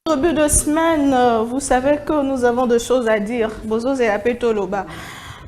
Au début de semaine, vous savez que nous avons des choses à dire. Bozo et la Petoloba.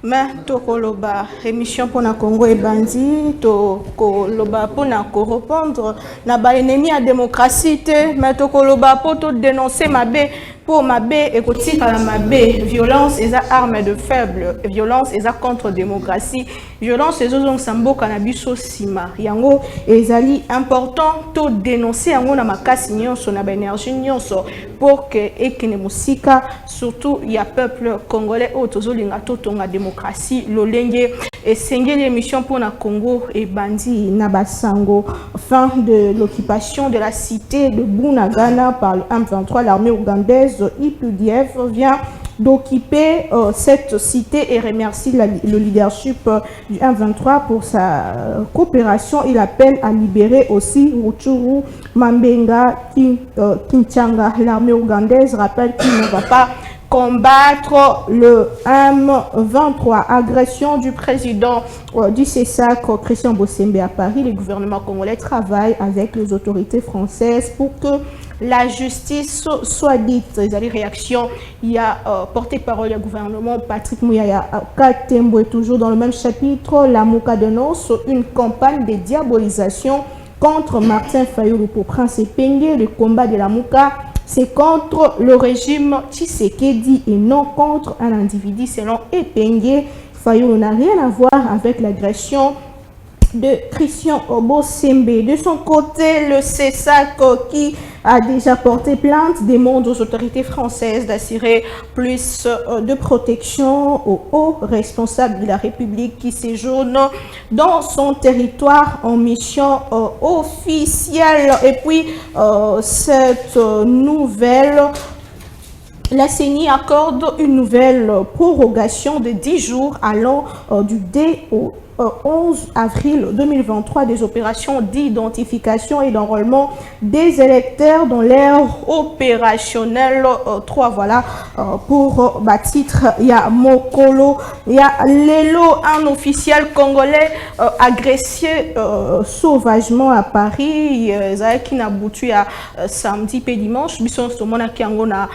Mais Tokoloba, émission pour na Congo et Bandi, Tokoloba pour na répondre. Na ba ennemi à démocratie, mais Tokoloba pour tout dénoncer ma bé. Pour ma bé, écoutez, ma bé, violence et arme de faible, violence et contre-démocratie, violence et zozong sambo cannabis sima. Yango, ezali important, to dénoncer yango na makasi nyonso na ba énergie nyonso pour que ekene musika, surtout il y a peuple congolais autozolinga to tonga démocratie, lolenge et sengeli émission pour na Congo et Bandi na Basango, fin de l'occupation de la cité de Bunagana par le M23, l'armée ougandaise. IPUDF vient d'occuper cette cité et remercie le leadership du M23 pour sa coopération. Il appelle à libérer aussi Rutshuru, Mambenga, Kinshasa. L'armée ougandaise rappelle qu'il ne va pas combattre le M23. Agression du président du CESAC, Christian Bossembe à Paris. Le gouvernement congolais travaille avec les autorités françaises pour que la justice soit dite. Les réactions, il y a porté-parole du gouvernement Patrick Mouyaya Katembo est toujours dans le même chapitre. La Mouka dénonce une campagne de diabolisation contre Martin Fayulu pour Prince Epenge. Le combat de la Mouka, c'est contre le régime Tshisekedi et non contre un individu selon Epenge. Fayulu n'a rien à voir avec l'agression de Christian Bossembe. De son côté, le CESAC qui a déjà porté plainte demande aux autorités françaises d'assurer plus de protection aux hauts responsables de la République qui séjournent dans son territoire en mission officielle. Et puis, cette nouvelle... La CENI accorde une nouvelle prorogation de 10 jours allant du 2 au 11 avril 2023 des opérations d'identification et d'enrôlement des électeurs dans l'ère opérationnelle 3. Voilà pour titre. Il y a Mokolo, il y a Lelo, un officiel congolais agressé sauvagement à Paris. Qui n'a boutu à samedi et dimanche. Bison somona qui en na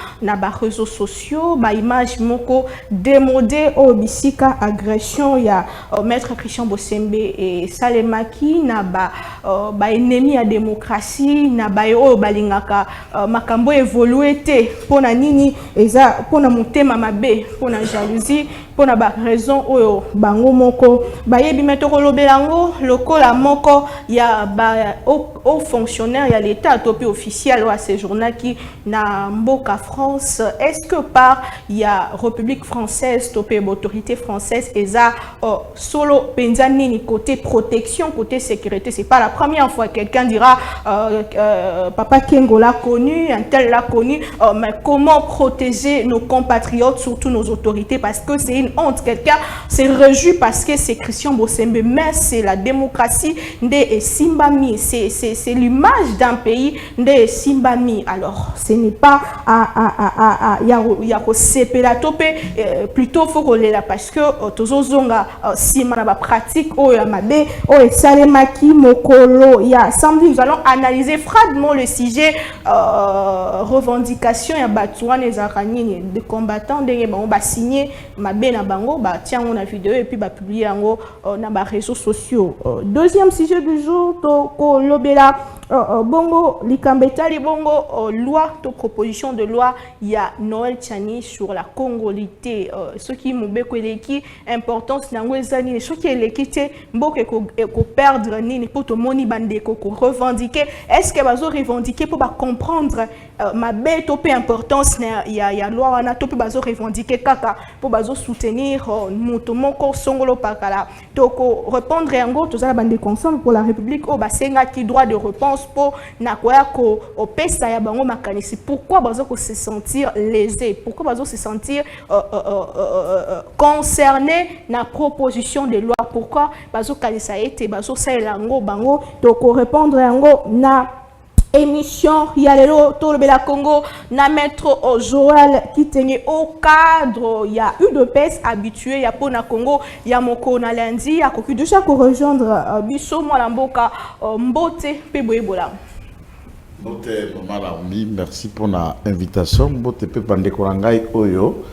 réseaux sociaux. Ba image moko démodé au bisika agression. Il y a maître Christian Bossembe et Salemaki na ba ennemi à démocratie na ba o balingaka makambo évolué te pona nini eza pona motema mabe pona jalousie pona ba raison oyo bango moko ba yebi metoko lobelango lokola moko ya ba au fonctionnaire ya l'état topé officiel à séjourna qui na mboka France. Est-ce que par ya République française topé autorité française eza solo penzani côté protection côté sécurité? C'est pas la première fois que quelqu'un dira papa Kengo l'a connu, un tel l'a connu, mais comment protéger nos compatriotes, surtout nos autorités, parce que c'est une honte. Quelqu'un s'est réjoui parce que c'est Christian Bossembe, mais c'est la démocratie de Simbami, c'est l'image d'un pays de Simbami. Alors ce n'est pas plutôt faut qu'on là parce que tozozonga simana ba pratique o ya mabe o esalemaki mokolo ya samedi. Nous allons analyser froidement le sujet revendication ya batouane ezakani de combattants ndenge bango ba signer mabe na bango ba tiens on a vidéo et puis ba publier yango na ba réseaux sociaux. Deuxième sujet du jour to ko lobela bongo likambetali bongo loi to proposition de loi ya Noël Tchani sur la congolité. Ce qui m'obéko eleki importance nango ezani ce qui eleki mboke ko perdre nini pour to moni bandeko ko revendiquer. Est-ce que bazo revendiquer pour ba comprendre ma bête topé importance ya loi wana topé bazo revendiquer kaka pour bazo soutenir moto moko songolo pakala toko répondre yango tozala bandeko ensemble pour la République au basenga qui droit de réponse pour nakoya ko opesa ya bango makanisi. Pourquoi bazo ko se sentir lésé, pourquoi bazo se sentir concerné na proposition de loi pourquoi bazo kalisa été bazo saelango bango to ko répondre yango na émission Yalelo Tolobela Congo na maître Joël Kitenge au cadre il y a eu de pèse habitué ya pona Congo ya moko na lundi a koki déjà ko rejoindre biso mwana mboka mbote pe boyebola. Mbote Maman Naomi, merci pour l'invitation. Mbote pe pande korangai oyo.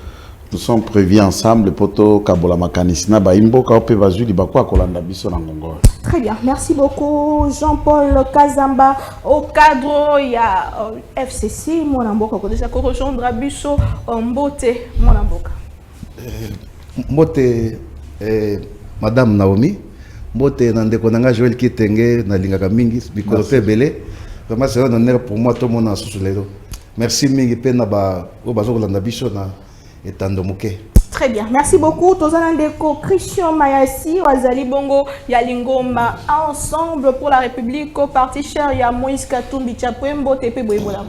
Nous sommes prévus ensemble pour to kabola makanisina ba imboka ope bazui libako akolanda biso na ngongo. Très bien, merci beaucoup Jean-Paul Kazamba au cadre il y a FCC mwana mboka ko déjà ko rejoindre biso mbote mwana mboka. Mbote Madame Naomi, mbote nandeko nanga Joël Kitenge na lingaka mingi mikolo pe belé. Vraiment c'est un honneur pour moi tout monde en sous-lelo. Merci mingi pe na ba o bazo kolanda biso na Très bien, merci beaucoup. Tozanandeko Christian Mayasi, Wazali Bongo, Yalingoma, ensemble pour la République, parti cher, ya Moïse Katumbi Chapwembo, Tepe Boyebola.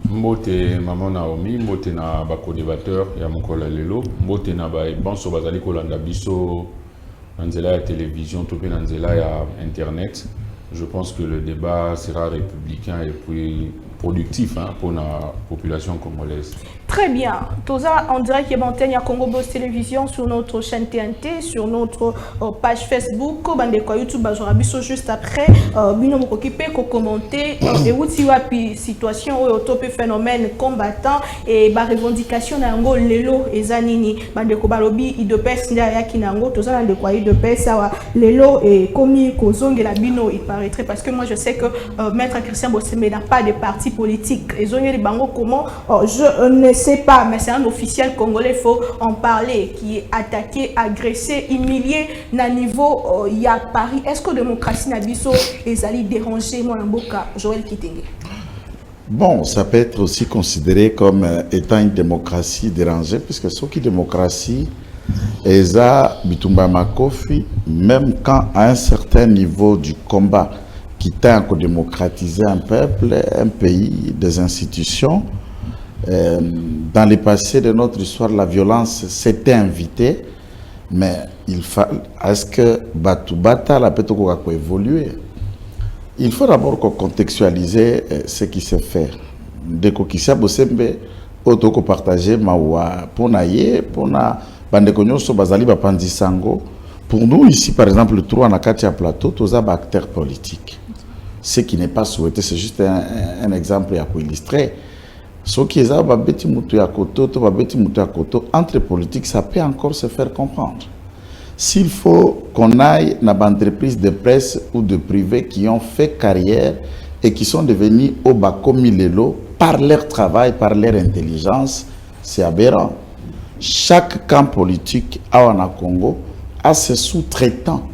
Mbote Maman Naomi, mbote na bako débatteur, ya Mokola Lelo, mbote na ba banso bazali kolanda biso, nanzela ya télévision, topé nanzela ya internet. Je pense que le débat sera républicain et puis productif pour la population congolaise. Très bien. Toza, on dirait qu'il y a Montaigne à Congo Boss Télévision sur notre chaîne TNT, sur notre page Facebook, YouTube, juste après. Bino occupé, commenter, et aussi wapi situation ou topé phénomène combattant et ba revendication na ngo lelo ezanini bandeko balobi idepes nda ya kinango toza na ndeko idepes awa lelo et komi kozongela bino il paraîtrait parce que moi je sais que maître Christian Bosembe n'a pas de parti politique et zongeli bango comment je ne sais pas, mais c'est un officiel congolais, il faut en parler, qui est attaqué, agressé, humilié, na niveau il y a Paris. Est-ce que la démocratie n'a biso et allé déranger mon amboka Joël Kitenge? Bon, ça peut être aussi considéré comme étant une démocratie dérangée, puisque ce qui est démocratie, Eza Bitumba Makofi, même quand à un certain niveau du combat qui tend à démocratiser un peuple, un pays, des institutions, dans le passé de notre histoire, la violence s'était invitée, mais il fallait, est-ce que Batubata la peut évoluer? Il faut d'abord contextualiser ce qui s'est fait. Dès que ça Bosembe, auto partager mawa ponaye pona bandekonyo so bazali bapandisango. Pour nous ici par exemple le trou na katia plateau tous les acteurs politiques. Ce qui n'est pas souhaité, c'est juste un exemple à illustrer. Ce qui est entre politiques, ça peut encore se faire comprendre. S'il faut qu'on aille dans des entreprises de presse ou de privés qui ont fait carrière et qui sont devenus au bas comme Lelo par leur travail, par leur intelligence, c'est aberrant. Chaque camp politique à Congo a ses sous-traitants.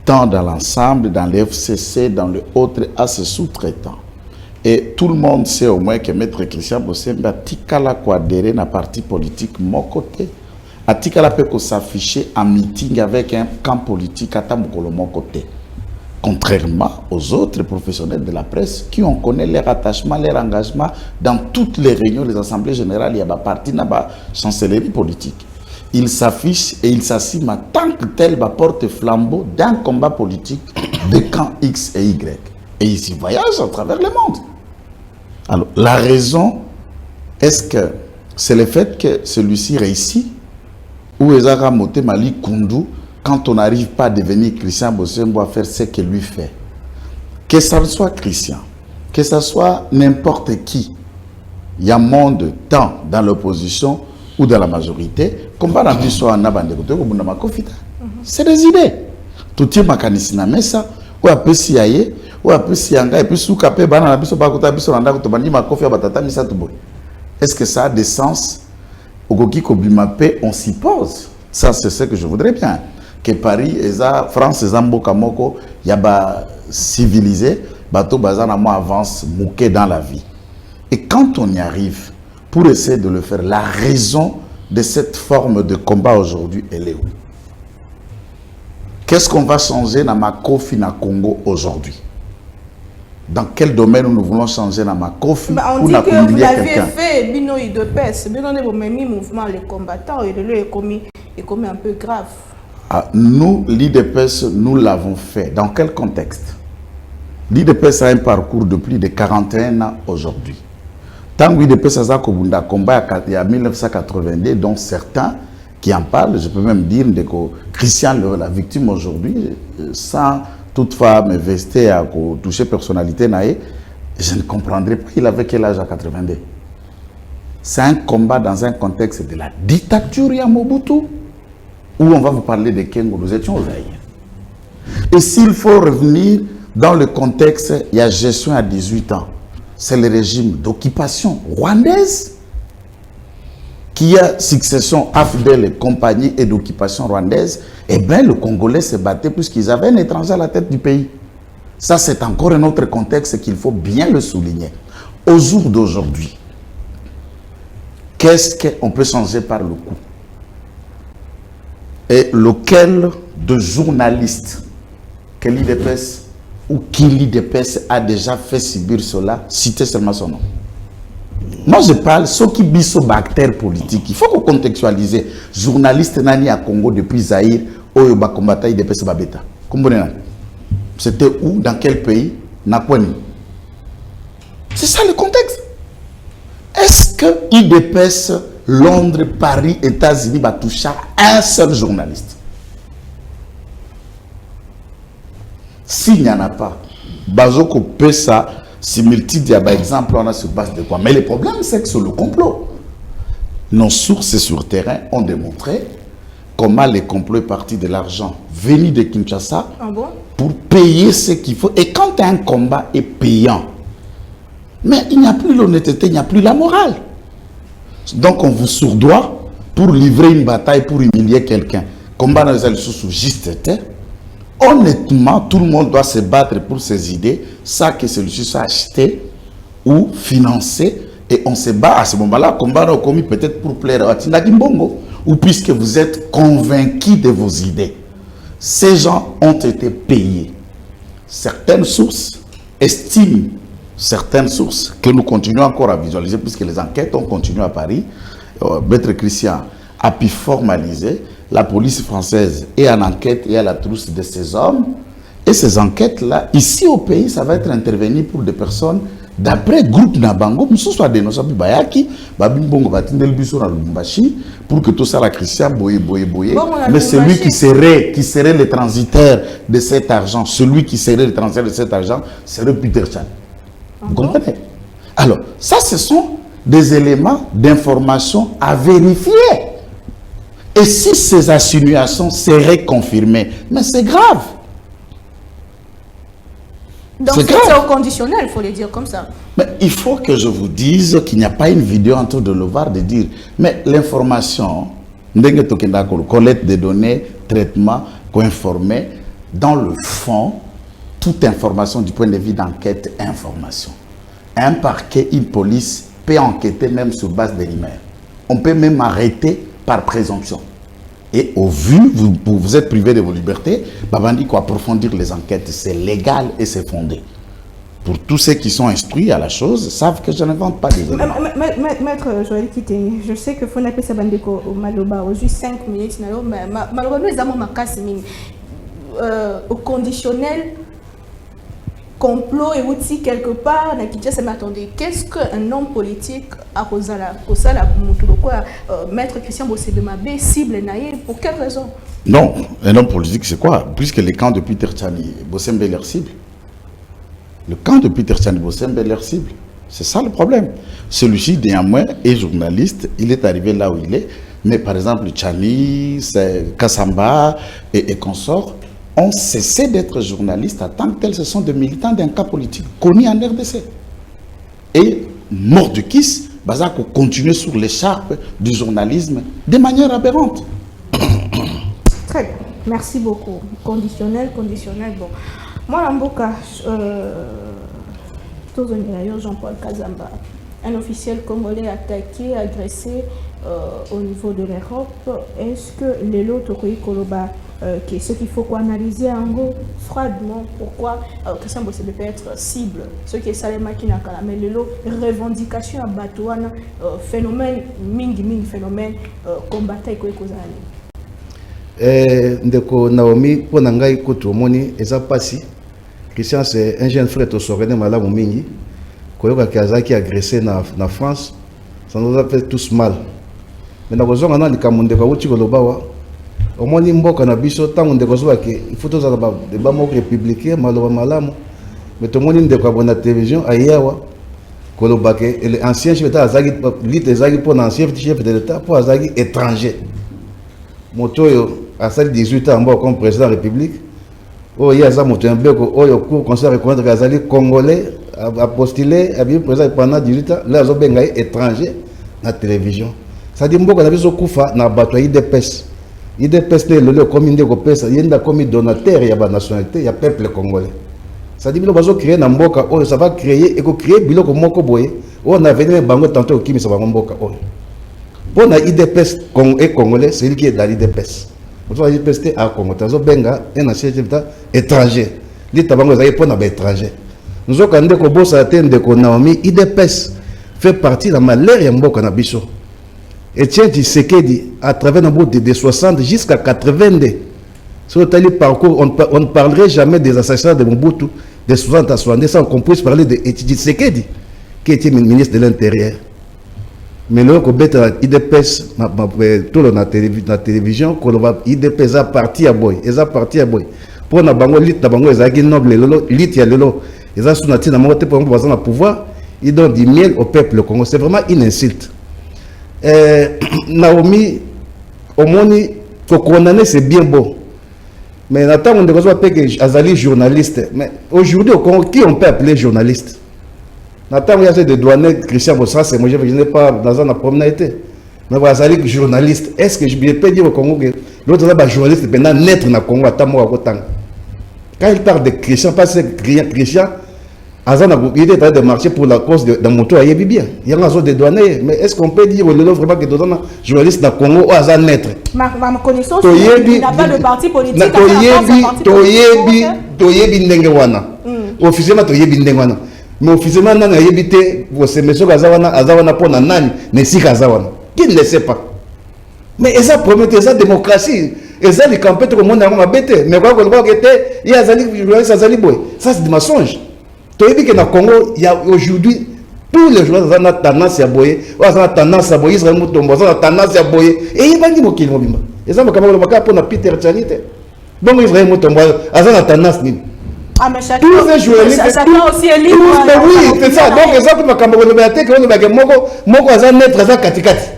Tant dans l'ensemble, dans les FCC, dans le autre, à ses sous-traitants. Et tout le monde sait au moins que Maître Christian Bosembe a tikala kwa adhérer na parti politique mon côté. A tikala peut s'afficher en meeting avec un camp politique à Tamukolo mon côté. Contrairement aux autres professionnels de la presse qui ont connu leur attachement, leur engagement dans toutes les réunions des assemblées générales, il y a un parti, il y a une chancellerie politique. Il s'affiche et il s'assume en tant que tel porte-flambeau d'un combat politique de camp X et Y. Et il s'y voyage à travers le monde. Alors, la raison, est-ce que c'est le fait que celui-ci réussit ou Ezara Moté Mali Kundu, quand on n'arrive pas à devenir Christian Bosembo à faire ce qu'il lui fait? Que ça soit Christian, que ce soit n'importe qui, il y a monde, tant dans l'opposition ou dans la majorité, combat dans le soir en c'est des idées. Tout est mécanisme mais ça ou après siaye ou après sianga et puis sous capé bana la biso bakota biso randa ko tobandi makofi batata misa tuboy. Est-ce que ça a des sens? Au goki koblimape on s'y pose. Ça c'est ce que je voudrais bien que Paris et France et Zamboka moko yaba civilisé bateau bazana moi avance mouké dans la vie. Et quand on y arrive pour essayer de le faire, la raison de cette forme de combat aujourd'hui, elle est où? Qu'est-ce qu'on va changer dans ma Kofi na Congo aujourd'hui? Dans quel domaine nous voulons changer dans ma coffre? On dit que vous l'avez fait, Bino Idepes, Bino de même mouvement, les combattants, et le est commis un peu grave. Ah, nous, l'IDPS, nous l'avons fait. Dans quel contexte? L'IDPS a un parcours de plus de 41 ans aujourd'hui. Tant que l'IDPS a combat il y a 1982, dont certains qui en parlent, je peux même dire que Christian, la victime aujourd'hui, sans toutefois me vester à toucher personnalité, je ne comprendrais pas, il avait quel âge à 82? C'est un combat dans un contexte de la dictature à Mobutu, où on va vous parler de Kengo, nous étions aux Zaïre. Et s'il faut revenir dans le contexte, il y a gestion à 18 ans. C'est le régime d'occupation rwandaise qui a succession AFDEL et compagnie et d'occupation rwandaise. Eh bien, le Congolais se battait puisqu'ils avaient un étranger à la tête du pays. Ça, c'est encore un autre contexte qu'il faut bien le souligner. Au jour d'aujourd'hui, qu'est-ce qu'on peut changer par le coup? Et lequel de journalistes que l'IDPS ou qui l'IDPS a déjà fait subir cela, citez seulement son nom. Moi je parle ceux qui biso bactères politiques. Il faut qu'on contextualise. Journaliste nani à Congo depuis Zaïre, Oyoba combattant l'IDPS Babeta. C'était où, dans quel pays? Nakwani. C'est ça le contexte. Est-ce que l'IDPS, Londres, Paris, États-Unis va toucher un seul journaliste? S'il n'y en a pas, Bazoko Pesa, similitude, par exemple, on a sur base de quoi? Mais le problème, c'est que c'est le complot. Nos sources sur terrain ont démontré comment les complots est parti de l'argent venu de Kinshasa pour payer ce qu'il faut. Et quand un combat est payant, mais il n'y a plus l'honnêteté, il n'y a plus la morale. Donc on vous sourdoie pour livrer une bataille, pour humilier quelqu'un. Combat dans les sous juste. Honnêtement, tout le monde doit se battre pour ses idées, ça que celui-ci soit acheté ou financé. Et on se bat à ce moment-là, combat a commis peut-être pour plaire à Tinagimbongo, ou puisque vous êtes convaincus de vos idées. Ces gens ont été payés. Certaines sources estiment, certaines sources que nous continuons encore à visualiser, puisque les enquêtes ont continué à Paris. Maître Christian a pu formaliser. La police française est en enquête et à la trousse de ces hommes. Et ces enquêtes-là, ici au pays, ça va être intervenu pour des personnes d'après groupe Nabango, soit dénoncé Bayaki, Babimbongo va tenir le bureau dans le Lubumbashi, pour que tout ça, la Christian, boye. Mais celui qui serait le transitaire de cet argent, celui qui serait le transitaire de cet argent, serait Peter Chan. Vous comprenez? Alors, ça, ce sont des éléments d'information à vérifier. Et si ces insinuations seraient confirmées, mais c'est grave. Donc c'est au conditionnel, il faut le dire comme ça. Mais il faut que je vous dise qu'il n'y a pas une vidéo en train de le voir, de dire, mais l'information, collecte des données, traitement, co-informer, dans le fond, toute information du point de vue d'enquête, information. Un parquet, une police peut enquêter même sur base des rumeurs. On peut même arrêter par présomption. Et au vu, vous êtes privé de vos libertés, Babandi faut approfondir les enquêtes. C'est légal et c'est fondé. Pour tous ceux qui sont instruits à la chose, savent que je n'invente pas des éléments. Maître Joël Kitenge, je sais que faut n'appeler ça Bandeko au Maloba, au juste 5 minutes, mais malheureusement, les amants au conditionnel, complot et outils quelque part, attendez, qu'est-ce qu'un homme politique a causé Maître Christian Bossé-Bemabé cible Naïl, pour quelle raison? Non, un homme politique c'est quoi? Puisque le camp de Peter Tchani, Bossembe est leur cible. Le camp de Peter Tchani, Bossembe est leur cible. C'est ça le problème. Celui-ci, néanmoins, est journaliste, il est arrivé là où il est, mais par exemple, Tchani, Kassamba et consorts, ont cessé d'être journalistes à tant que tels, ce sont des militants d'un cas politique connus en RDC. Et Mordekis, Bazako continue sur l'écharpe du journalisme de manière aberrante. Très bien, merci beaucoup. Conditionnel, bon. Moi, en Mboka, Jean-Paul Kazamba, un officiel congolais attaqué, agressé au niveau de l'Europe. Est-ce que les lots Tokoï Koloba ce qu'il faut analyser en gros froidement pourquoi Christian Bossebe peut être cible ce qui est Salema qui n'a qu'à mais le revendication à Batouana phénomène mingi phénomène combattant et kozali ndeko Naomi pour nangai koto moni eza pasi Christian c'est un jeune frère to sorene malamu mingi koyoka kazaki agressé na France ça nous a fait tous mal mais na kozonga na likamunde ka uti kolobawa omoni mboka na biso tango ndeko zoa ke il faut tozala ba débat moko républicain maloba malamu mais to moni ndeko abona télévision ayawa koloba ke l'ancien chef d'état azaki lite ezaki pour l'ancien chef de l'état pour azaki étranger motoyo asali 18 ans mbo comme président de la république oyo yaza moto mbeko oyo cour conseil reconnaître azali congolais a postulé a bien président pendant 18 ans là azobenga étranger na télévision ça dit mboka na biso kufa na bato IDPS ne lolo comme ndeko pesa yenda comme donateur ya ba nationalité ya peuple congolais ça dit bilo bazo créer na mboka oyo ça va créer et ko créer biloko moko boye on a venu bango tantôt kimi sa bango mboka oyo pour na IDPS et congolais c'est lui qui est dans l'IDPS vous voyez IDPS à Congo tazo benga un ancien étranger li tabango za pour na ba étranger nous avons quand ko bossa atende ko Naomi IDPS fait partie de la malheur ya mboka na biso. Etienne Tshisekedi, à travers le bout de 60 jusqu'à 82, sur le tali parcours, on ne parlerait jamais des assassinats de Mobutu de 60 à 70 sans qu'on puisse parler de Etienne Tshisekedi, qui était ministre de l'Intérieur. Mais là, on a IDPS, tout le la télévision, qu'on va IDPS à partir à boy, ils a parti à boy. Pour na bango lit, na bango ils a noble lolo, lit ya lolo, ils a sonati na monté pour le pouvoir, ils donnent du miel au peuple congolais. C'est vraiment une insulte. Naomi, au moins, faut condamner, c'est bien beau. Mais Nathan, on ne pas que Azali journaliste. Mais aujourd'hui, au Congo, qui on peut appeler journaliste? Nathan, il y a des douaniers, Christian Bossa, c'est moi, je n'ai pas dans un promenade. Mais Azali journaliste, est-ce que je peux dire au Congo que l'autre est journaliste pendant naître dans le Congo à Tamoa Kotang? Quand il parle de Christian, parce que Christian, il était en train de marcher pour la cause de moto à bien. Il y a des douaniers. Mais est-ce qu'on peut dire vraiment que des journalistes dans le Congo ou à naître? Ma connaissance, il n'a pas de parti politique. Toyebi Ndengewana. Officiellement, Toyebi Ndengewana. Mais officiellement, il y a évité pour ces messieurs Azawana pour Nanani, Nessi Azawana. Qui ne le sait pas? Mais ça promet ça démocratie. Et ça, les campagnes, tout le monde a bêté. Mais quoi que il y a des journalistes Azali Boy. Ça, c'est des mensonges. Tu as dit que dans le Congo, il y a aujourd'hui tous les journalistes ont tendance à boyer, ont tendance à boyer, ont tendance à boyer. Et il va dire que c'est un et ça, je pour Peter Tchanite. Donc, Israël ont tendance. Ah, mais chacun aussi est libre. Oui, c'est ça. Donc, exemple, Moko a net à Katikati.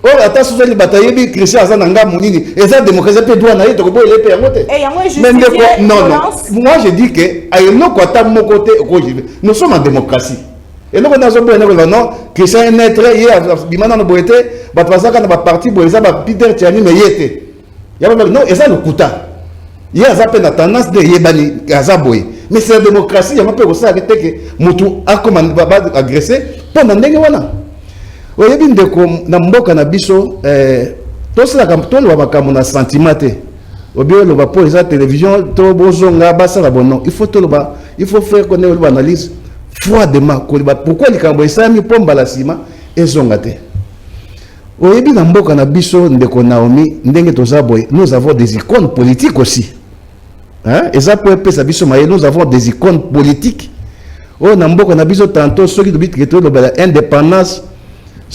Or, attention, les batailles, Christian Azananga Mounini, et ça, démocratie peut doit naître, il est monté. Non, moi je dis que, nous sommes en démocratie. Et nous, non, Christian est net, il y a Bimana Boete, Batwazaka n'a pas parti, Peter Tiani, mais il y a non, et ça le Kouta. Il y a la tendance de Yébani, Azaboy. Mais c'est la démocratie, il y a un peu aussi arrêté que Moutou a commandé agresser pendant des mois. Oyebi ndeko na mboka na biso tosala kamtolo ba kamona sentimenté obio lo ba pour la télévision to bozonga basa la bonno il faut faire connaître l'analyse froidement pourquoi les kambo esami pomba la sima ezongate oyebi na mboka na biso ndeko Naomi ndenge tozaboy nous avons des icônes politiques aussi hein et ça peut pesa biso maye nous avons des icônes politiques o na mboka na biso tantôt ceux qui doivent que l'indépendance.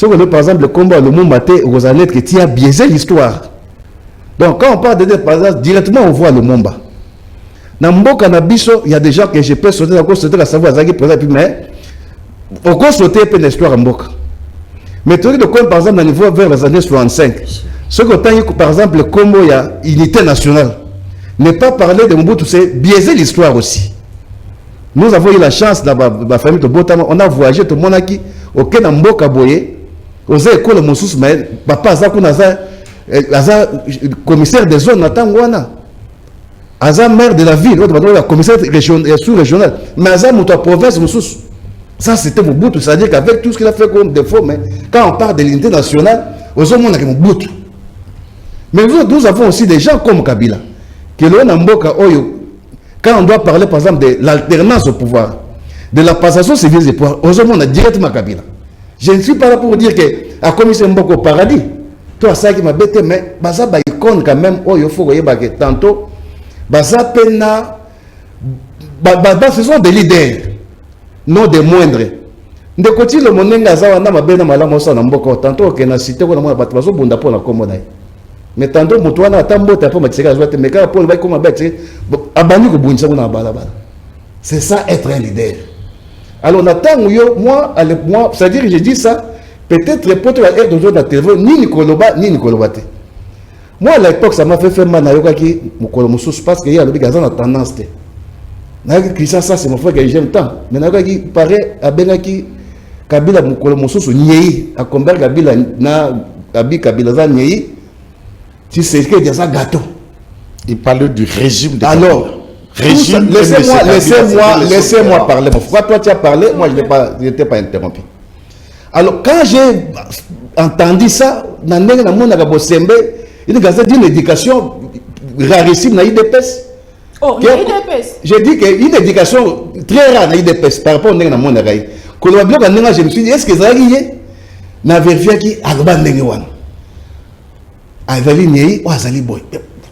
Par exemple, le combat le Moumbaté, vous allez être qui a biaisé l'histoire. Donc, quand on parle de l'indépendance, directement on voit le Mumba. Dans Mboka Nabiso, il y a des gens que je peux sauter, la savoir, mais on peut sauter un l'histoire en Mboka. Mais tu vois, par exemple, au niveau vers les années 65, ce que par exemple, le combo, il y a unité nationale. Ne pas parler de Mobutu, c'est biaiser l'histoire aussi. Nous avons eu la chance, dans ma famille de Botama, on a voyagé tout le monde qui, auquel dans Mboka Boye, aux écoles Moussous, mais papa Aza commissaire des zones Natangwana. Aza maire de la ville, commissaire sous-régional. Mais Aza Mouta province Moussous. Ça c'était Mobutu, c'est-à-dire qu'avec tout ce qu'il a fait comme défaut, mais quand on parle de l'unité nationale, aux hommes on a Mobutu. Mais nous avons aussi des gens comme Kabila. Que quand on doit parler par exemple de l'alternance au pouvoir, de la passation civile des pouvoirs, aujourd'hui on a directement Kabila. Je ne suis pas là pour dire que à commissaire Mboko au paradis, toi ça qui m'a bêté, mais baza ba icône quand même, il faut que tantôt, baza pena, ce sont des leaders, non des moindres. De côté le monenga zawana mabena malamo sa na Mboko, tantôt que na cité ko na mona bato bazo bunda po na komona. Mais tantôt mutuana tambo tapo matseka zoate mais quand Paul va comme bête abani ko bunisa na balabala. C'est ça être un leader. Alors moi c'est-à-dire que j'ai dit ça peut-être pour la air de jour de la télévision ni Nikoloba ni Nikolobate. Moi à l'époque ça m'a fait mal na yokaki mukolo mususu parce que y a le gazan a tendance te. Na ki ça c'est mon frère que j'aime tant. Mais na yokaki paraît à benaki Kabila mukolo mususu nyei a combattre Kabila na Kabila za nyei. Tu sais que il y a ça gâteau. Il parle du régime de alors régime. Laissez-moi parler. Pourquoi toi tu as parlé? Moi je n'étais pas interrompu. Alors quand j'ai entendu ça, il y a une éducation rarissime dans l'IDPS. Oh, l'IDPS. J'ai dit qu'une éducation très rare dans l'IDPS par rapport à ce monde. Je me suis dit, est-ce que ça y est?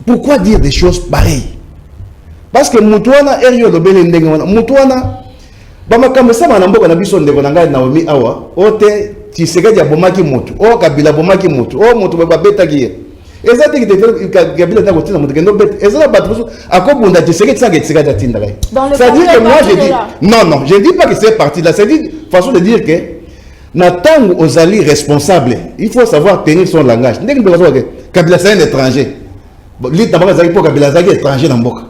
Pourquoi dire des choses pareilles? Parce que Moutouana Erio Lobele Ndengewana, Moutouana, Bamakambe Sama Namboka Nabiso Ndegonanga Naomi Awa, Ote, Tisega Bomaki Moutou, O Kabila Bomaki Moutou, O Moutou Beta Guye. Et ça, c'est que Kabila n'a pas de temps. Et ça, à quoi on a dit que ça c'est-à-dire que moi, j'ai dit, non, je ne dis pas que c'est parti là, c'est une façon de dire que, Natang aux alliés responsables, il faut savoir tenir son langage. Kabila c'est un étranger. L'État est étranger dans le monde.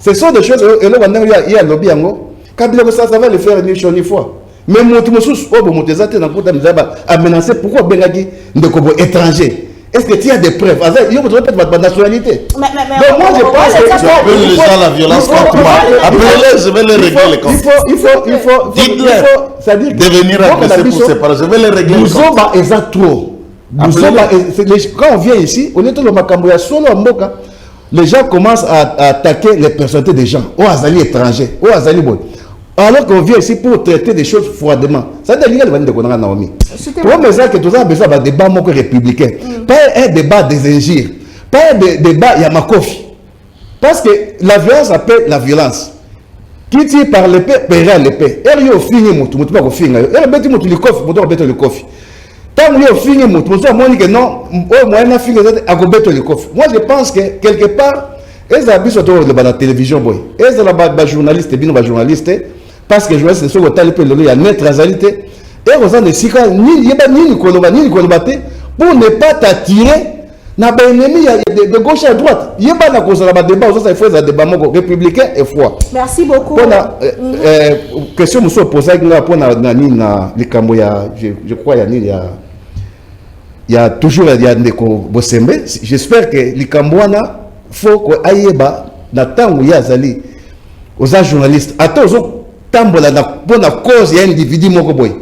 Ce sont des choses, et là, il y a un lobby, Kabila, ça va le faire ni chaud ni fois. Mais mon Timosus, a menacé pourquoi Benagi de étranger. Est-ce que tu as des preuves? Il y a peut-être ma nationalité. Donc moi, je pense que tu appelles les gens la violence contre moi. Appelez-les, je vais les régler les comptes. Il faut c'est-à-dire devenir agressé pour séparer. Je vais les régler les comptes. Quand on vient ici, on est dans le Makamboya solo en Moka. Les gens commencent à attaquer les personnalités des gens, aux azali étrangers, aux azali bon. Alors qu'on vient ici pour traiter des choses froidement. Ça veut dire que Naomi. Pour moi, c'est que tout ça a besoin d'un débat républicain. Pas un débat des injures. Pas un débat Yamakofi. Parce que la violence appelle la violence. Qui tire par l'épée, paiera l'épée. Elle y a fini, elle a bêti le coffre, le coffre. Tant que fini, que non, moi je pense que quelque part, elles ont sur la télévision, elles sont journalistes, parce que je vois que c'est il y a une neutralité, et vous avez ni pour ne pas t'attirer de gauche à droite. Il y a un débat, il faut un débat républicain et froid. Merci beaucoup. Question que je pose pour je crois il y a toujours Ndeko Bosembe. J'espère que les Cambouana faut que aïeba na tangu ya zali aux journalistes attends tambola na pour la cause ya individu moko boy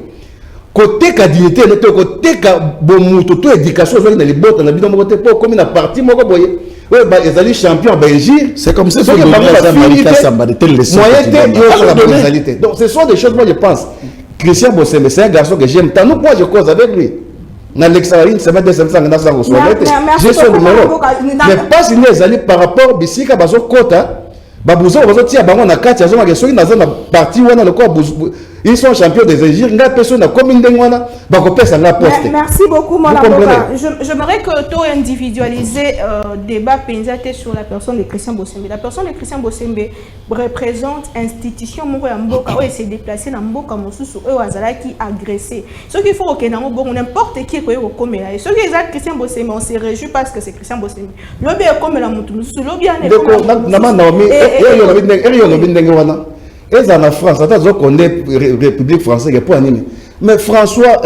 côté ka dignité le côté ka bomuto to éducation zo na libota na bino moko te pour comme na parti moko boy ouais bah ezali champion Belgique c'est comme ça que le donc ce sont des choses moi je pense Christian Bosembe c'est un garçon que j'aime tant nous moi je cause avec lui. Mais pas si les alliés par rapport à Bissika Bazo Kota, Babouzo, Bazotia, Bango, Nakati, Azoma, Gessoui, Nazana, parti, Wana, le corps, ils sont champions des Égyptiens, n'a personne, la commune de Wana, Bakopé, ça l'a posté. Merci beaucoup, mon avocat. J'aimerais que tu individualiser débat pensaté sur la personne de Christian Bosembe. La personne de Christian Bosembe représente institution Mboka, où il s'est déplacé dans Mboka, Mosusu, où Azala qui agressé. Ce qu'il faut que n'importe qui est comme là. Et ce qui est Christian Bosembe, on se réjouit parce que c'est Christian Bosembe. L'obé est comme la Moutoumou, l'obé est et en France, on est République française, mais François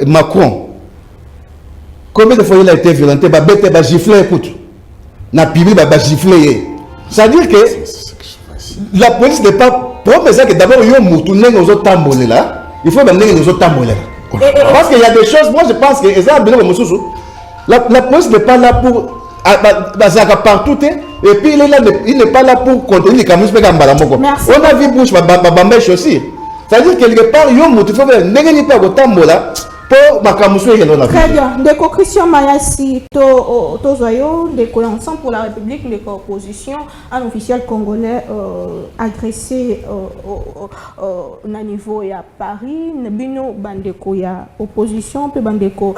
Macron, combien de fois il a été violenté, il a giflé, écoute, il a giflé. C'est-à-dire que la police n'est pas. Pour ça que d'abord, il y a nos autres tambourés là, il faut amener nos autres tambourés là. Parce qu'il y a des choses, moi je pense que La police n'est pas là pour partout, et puis il n'est pas là pour contenir les camus. On a vu Bush, Bambèche aussi. C'est-à-dire quelque part, il y a un peu de temps. Très bien. Ndeko Christian Mayassi, Tozoyo, Ndeko Ensemble pour la République, Ndeko Opposition, un officiel congolais agressé au niveau à Paris, Nebino Bandeko, il y a opposition, puis Bandeko,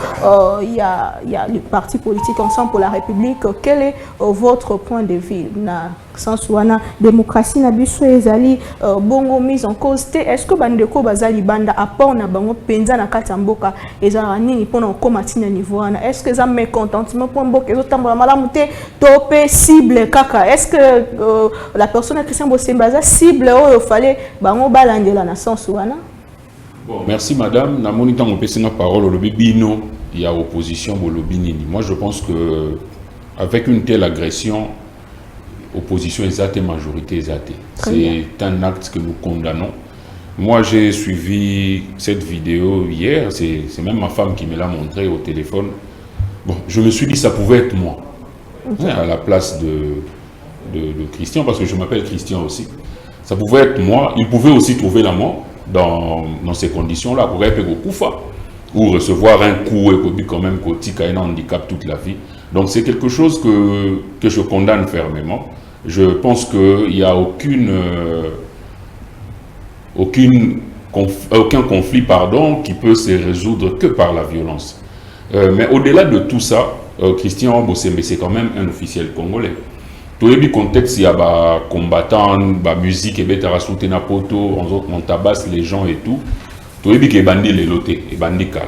il y a le parti politique Ensemble pour la République. Quel est votre point de vue? Sans wana démocratie na biso ezali bongo mise en cause te. Est-ce que bandeko bazali banda apport na bango penza na kati ya mboka ezala nini pona komati na niveau wana? Est-ce que ça mécontentement pour mboka ezotambola malamu te to pe cible kaka? Est-ce que la personne Christian Bosemba za cible oyo fallait bango balandela na sens wana? Bon, merci madame. Na moni tango pesi na parole au lobby bino, il y a opposition au lobby nini. Moi je pense que avec une telle agression, opposition exacte et majorité exacte. C'est un acte que nous condamnons. Moi, j'ai suivi cette vidéo hier. C'est même ma femme qui me l'a montré au téléphone. Bon, je me suis dit ça pouvait être moi. À la place de Christian, parce que je m'appelle Christian aussi. Ça pouvait être moi. Il pouvait aussi trouver la mort dans ces conditions-là. Pour être au Koufa ou recevoir un coup et quand même qu'il a un handicap toute la vie. Donc c'est quelque chose que je condamne fermement. Je pense qu'il n'y a aucun conflit qui peut se résoudre que par la violence. Mais au-delà de tout ça, Christian Bosembe, c'est quand même un officiel congolais. Tout le contexte, il y a des combattants, la musique, on tabasse les gens et tout. Tout le monde est bandit les lotés, et bandit kala.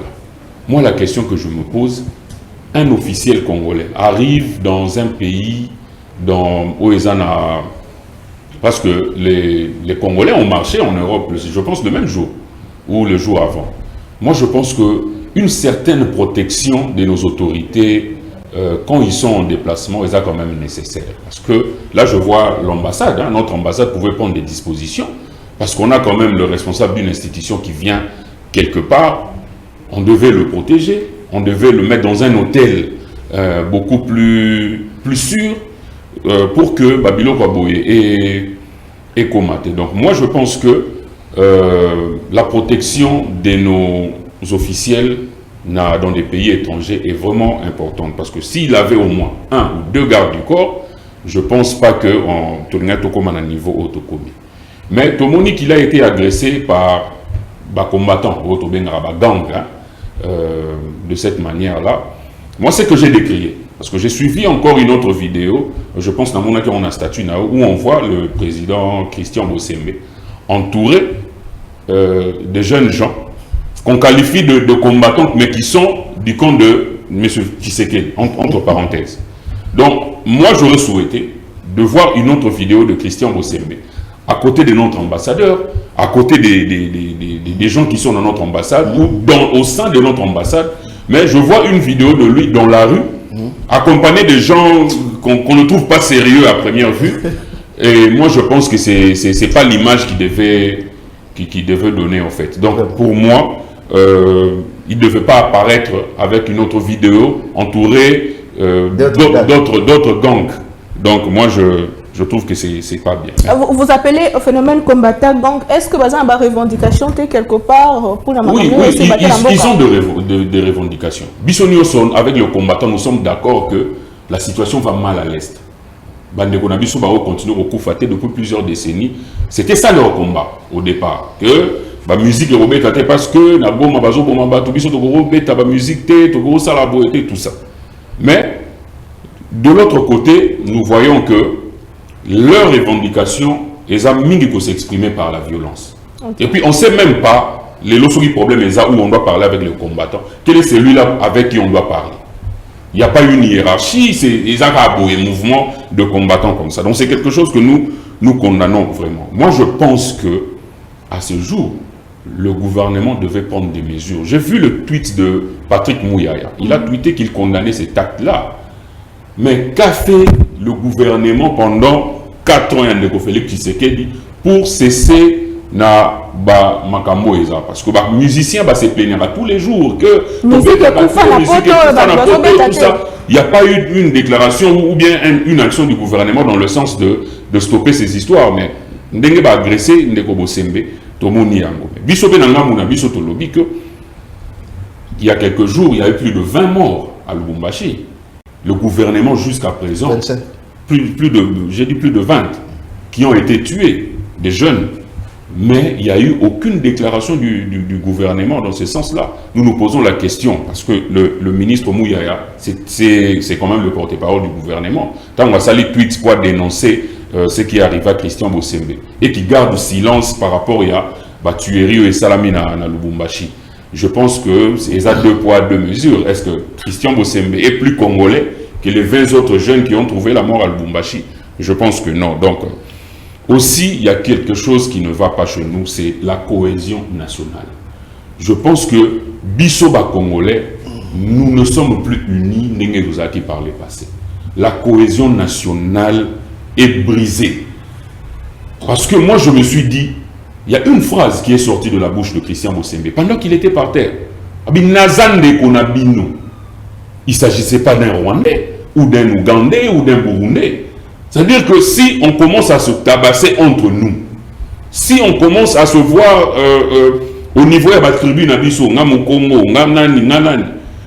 Moi, la question que je me pose, un officiel congolais arrive dans un pays où ils en a... Parce que les Congolais ont marché en Europe, je pense le même jour, ou le jour avant. Moi, je pense qu'une certaine protection de nos autorités, quand ils sont en déplacement, est quand même nécessaire. Parce que là, je vois l'ambassade, notre ambassade pouvait prendre des dispositions, parce qu'on a quand même le responsable d'une institution qui vient quelque part, on devait le protéger, on devait le mettre dans un hôtel beaucoup plus sûr, pour que Babylone Kwaboye est comaté. Donc moi je pense que la protection de nos officiels dans des pays étrangers est vraiment importante. Parce que s'il avait au moins 1 ou 2 gardes du corps, je ne pense pas qu'on tourne à un niveau autocommé. Mais tout le monde qu'il a été agressé par des combattants, gang, de cette manière-là, moi c'est que j'ai décrié. Parce que j'ai suivi encore une autre vidéo, je pense dans mon accueil on a un statut où on voit le président Christian Bosembe entouré de jeunes gens qu'on qualifie de combattants, mais qui sont du camp de M. Tshisekedi, entre parenthèses. Donc, moi j'aurais souhaité de voir une autre vidéo de Christian Bosembe à côté de notre ambassadeur, à côté des gens qui sont dans notre ambassade ou au sein de notre ambassade. Mais je vois une vidéo de lui dans la rue, accompagné de gens qu'on ne trouve pas sérieux à première vue. Et moi, je pense que ce n'est pas l'image qu'il devait donner, en fait. Donc, pour moi, il ne devait pas apparaître avec une autre vidéo entouré d'autres gangs. Donc, moi, je trouve que ce n'est pas bien. Vous appelez au phénomène combattant gang. Est-ce que vous avez une revendication quelque part pour la Oui, ils ont des revendications. Bissonioson, avec le combattant, nous sommes d'accord que la situation va mal à l'Est. Bandekonabiso va continuer au coup faté depuis plusieurs décennies. C'était ça leur combat au départ. Que la musique est parce que la musique tout ça. Mais de l'autre côté, nous voyons que leurs revendications, elles ont mingi pour s'exprimer par la violence. Okay. Et puis on ne sait même pas les lots problèmes où on doit parler avec le combattant. Quel est celui-là avec qui on doit parler? Il n'y a pas une hiérarchie, ils ont un mouvement de combattants comme ça. Donc c'est quelque chose que nous condamnons vraiment. Moi je pense que à ce jour, le gouvernement devait prendre des mesures. J'ai vu le tweet de Patrick Mouyaya. Il a tweeté qu'il condamnait cet acte-là. Mais qu'a fait le gouvernement pendant 4 ans de Félix Tshisekedi pour cesser na ba makambo eza parce que ba musicien ba se plaindre tous les jours que musique tout ça. Il n'y a pas eu une déclaration ou bien une action du gouvernement dans le sens de stopper ces histoires, mais ndenge ba agresser ndeko Bosembe tomoni yango. Biso pe nanga muna biso to lobi que il y a quelques jours, il y a eu plus de 20 morts à Lubumbashi. Le gouvernement jusqu'à présent, plus de 20 qui ont été tués, des jeunes. Mais il n'y a eu aucune déclaration du gouvernement dans ce sens-là. Nous nous posons la question, parce que le ministre Mouyaya, c'est quand même le porte-parole du gouvernement. Tant qu'on a sali tweet pour dénoncer ce qui arrive à Christian Bosembe, et qui garde silence par rapport à la tuerie et Salamina à Lubumbashi. Je pense que c'est à 2 poids, 2 mesures. Est-ce que Christian Bosembe est plus congolais que les 20 autres jeunes qui ont trouvé la mort à Lubumbashi? Je pense que non. Donc, aussi, il y a quelque chose qui ne va pas chez nous, c'est la cohésion nationale. Je pense que Bissoba Congolais, nous ne sommes plus unis, qui par le passé. La cohésion nationale est brisée. Parce que moi, je me suis dit, il y a une phrase qui est sortie de la bouche de Christian Bosembe pendant qu'il était par terre. Il ne s'agissait pas d'un Rwandais, ou d'un Ougandais, ou d'un Burundais. C'est-à-dire que si on commence à se tabasser entre nous, si on commence à se voir au niveau de la tribune Abisso,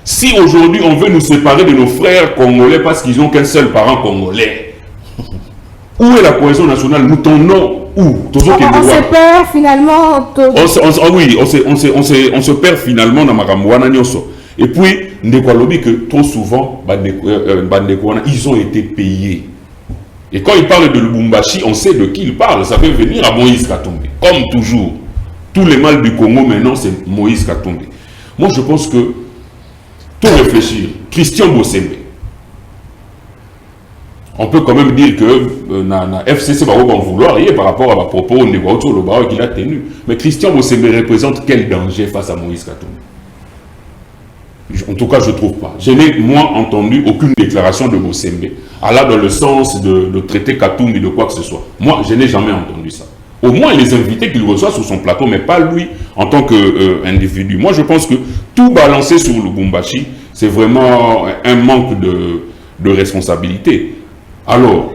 si aujourd'hui on veut nous séparer de nos frères congolais parce qu'ils n'ont qu'un seul parent congolais, où est la cohésion nationale? Nous tournons où? On se perd finalement. Oui, on se perd finalement dans Maramouana Nyoso. Et puis, Ndekwalobi que trop souvent, ils ont été payés. Et quand il parle de Lubumbashi, on sait de qui il parle. Ça peut venir à Moïse Katumbi. Comme toujours. Tous les mal du Congo maintenant, c'est Moïse Katumbi. Moi, je pense que, tout réfléchir, Christian Bosembe, on peut quand même dire que na FCC va en vouloir par rapport à ma propos qu'il a tenu. Mais Christian Bosembe représente quel danger face à Moïse Katumbi? En tout cas, je ne trouve pas. Je n'ai, moi, entendu aucune déclaration de Bosembe allant dans le sens de traiter Katumbi de quoi que ce soit. Moi, je n'ai jamais entendu ça. Au moins, les invités qu'il reçoit sur son plateau, mais pas lui en tant qu'individu. Moi, je pense que tout balancer sur Lubumbashi, c'est vraiment un manque de responsabilité. Alors,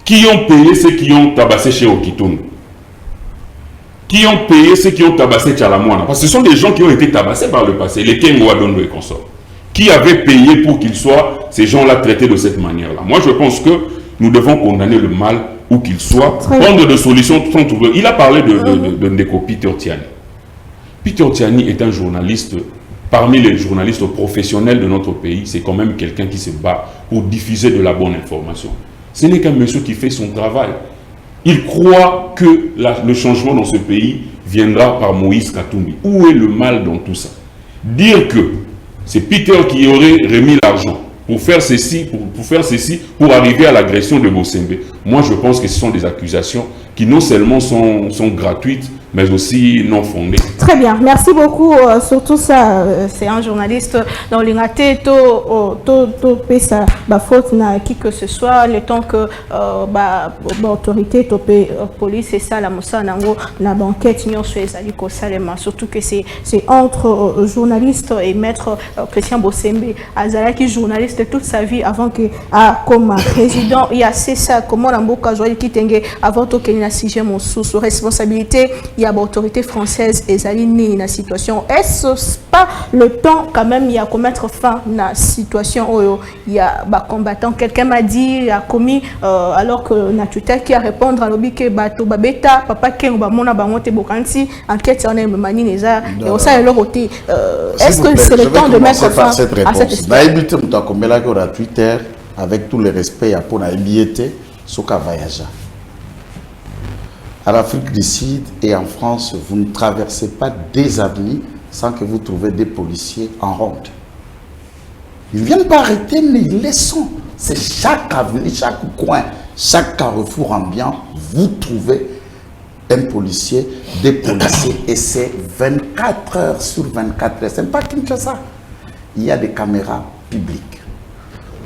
qui ont payé ceux qui ont tabassé chez Okitoun? Qui ont payé ceux qui ont tabassé Tchalamouana? Parce que ce sont des gens qui ont été tabassés par le passé, les Kengo Adondo et consorts. Qui avaient payé pour qu'ils soient, ces gens-là, traités de cette manière-là? Moi, je pense que nous devons condamner le mal où qu'il soit, prendre des solutions. Il a parlé de Ndeko Peter Tiani. Peter Tiani est un journaliste, parmi les journalistes professionnels de notre pays, c'est quand même quelqu'un qui se bat pour diffuser de la bonne information. Ce n'est qu'un monsieur qui fait son travail. Il croit que le changement dans ce pays viendra par Moïse Katumbi. Où est le mal dans tout ça? Dire que c'est Peter qui aurait remis l'argent pour faire ceci, pour arriver à l'agression de Bosembe. Moi, je pense que ce sont des accusations qui non seulement sont gratuites, mais aussi non fondées. Très bien, merci beaucoup. Surtout ça, c'est un journaliste dans l'ingate, pesa faute na qui que ce soit, le temps que autorité, police et ça, la mossa nango na banquette nyon sur les aliko salema. Surtout que c'est entre journaliste et maître Christian Bosembe. Azala qui journaliste toute sa vie avant que comme président, il y a ça comment l'amboka joie qui tengue avant que il y a sujet mon sous responsabilité. Il y a l'autorité française et Zaline dans la situation. Est-ce pas le temps quand même il y a qu'on mettre fin à la situation où il y a combattant? Quelqu'un m'a dit il a commis alors que Natuta qui a répondu à l'objet que bato babeta papa ken ba mona ba monte bokanti enquête on est mani neza et au ça leur côté est-ce que c'est le temps de mettre fin à cette réponse? Naibité mutakombela ko na Twitter avec tout le respect à pour na ebiete soka voyager. À l'Afrique du Sud et en France, vous ne traversez pas des avenues sans que vous trouviez des policiers en ronde. Ils ne viennent pas arrêter, mais ils les sont. C'est chaque avenue, chaque coin, chaque carrefour ambiant, vous trouvez un policier, des policiers, et c'est 24 heures sur 24 heures. Ce n'est pas Kinshasa. Il y a des caméras publiques.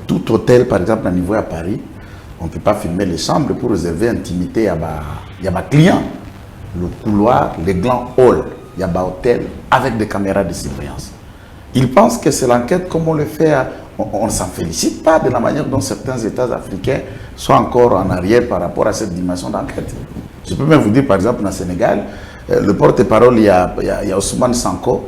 Tout hôtel, par exemple, à niveau à Paris, On ne peut pas filmer les chambres pour réserver intimité à ma client. Le couloir, les grands halls, il y a un hôtel avec des caméras de surveillance. Ils pensent que c'est l'enquête comme on le fait. On ne s'en félicite pas de la manière dont certains États africains sont encore en arrière par rapport à cette dimension d'enquête. Je peux même vous dire, par exemple, dans le Sénégal, le porte-parole, il y a Ousmane Sanko,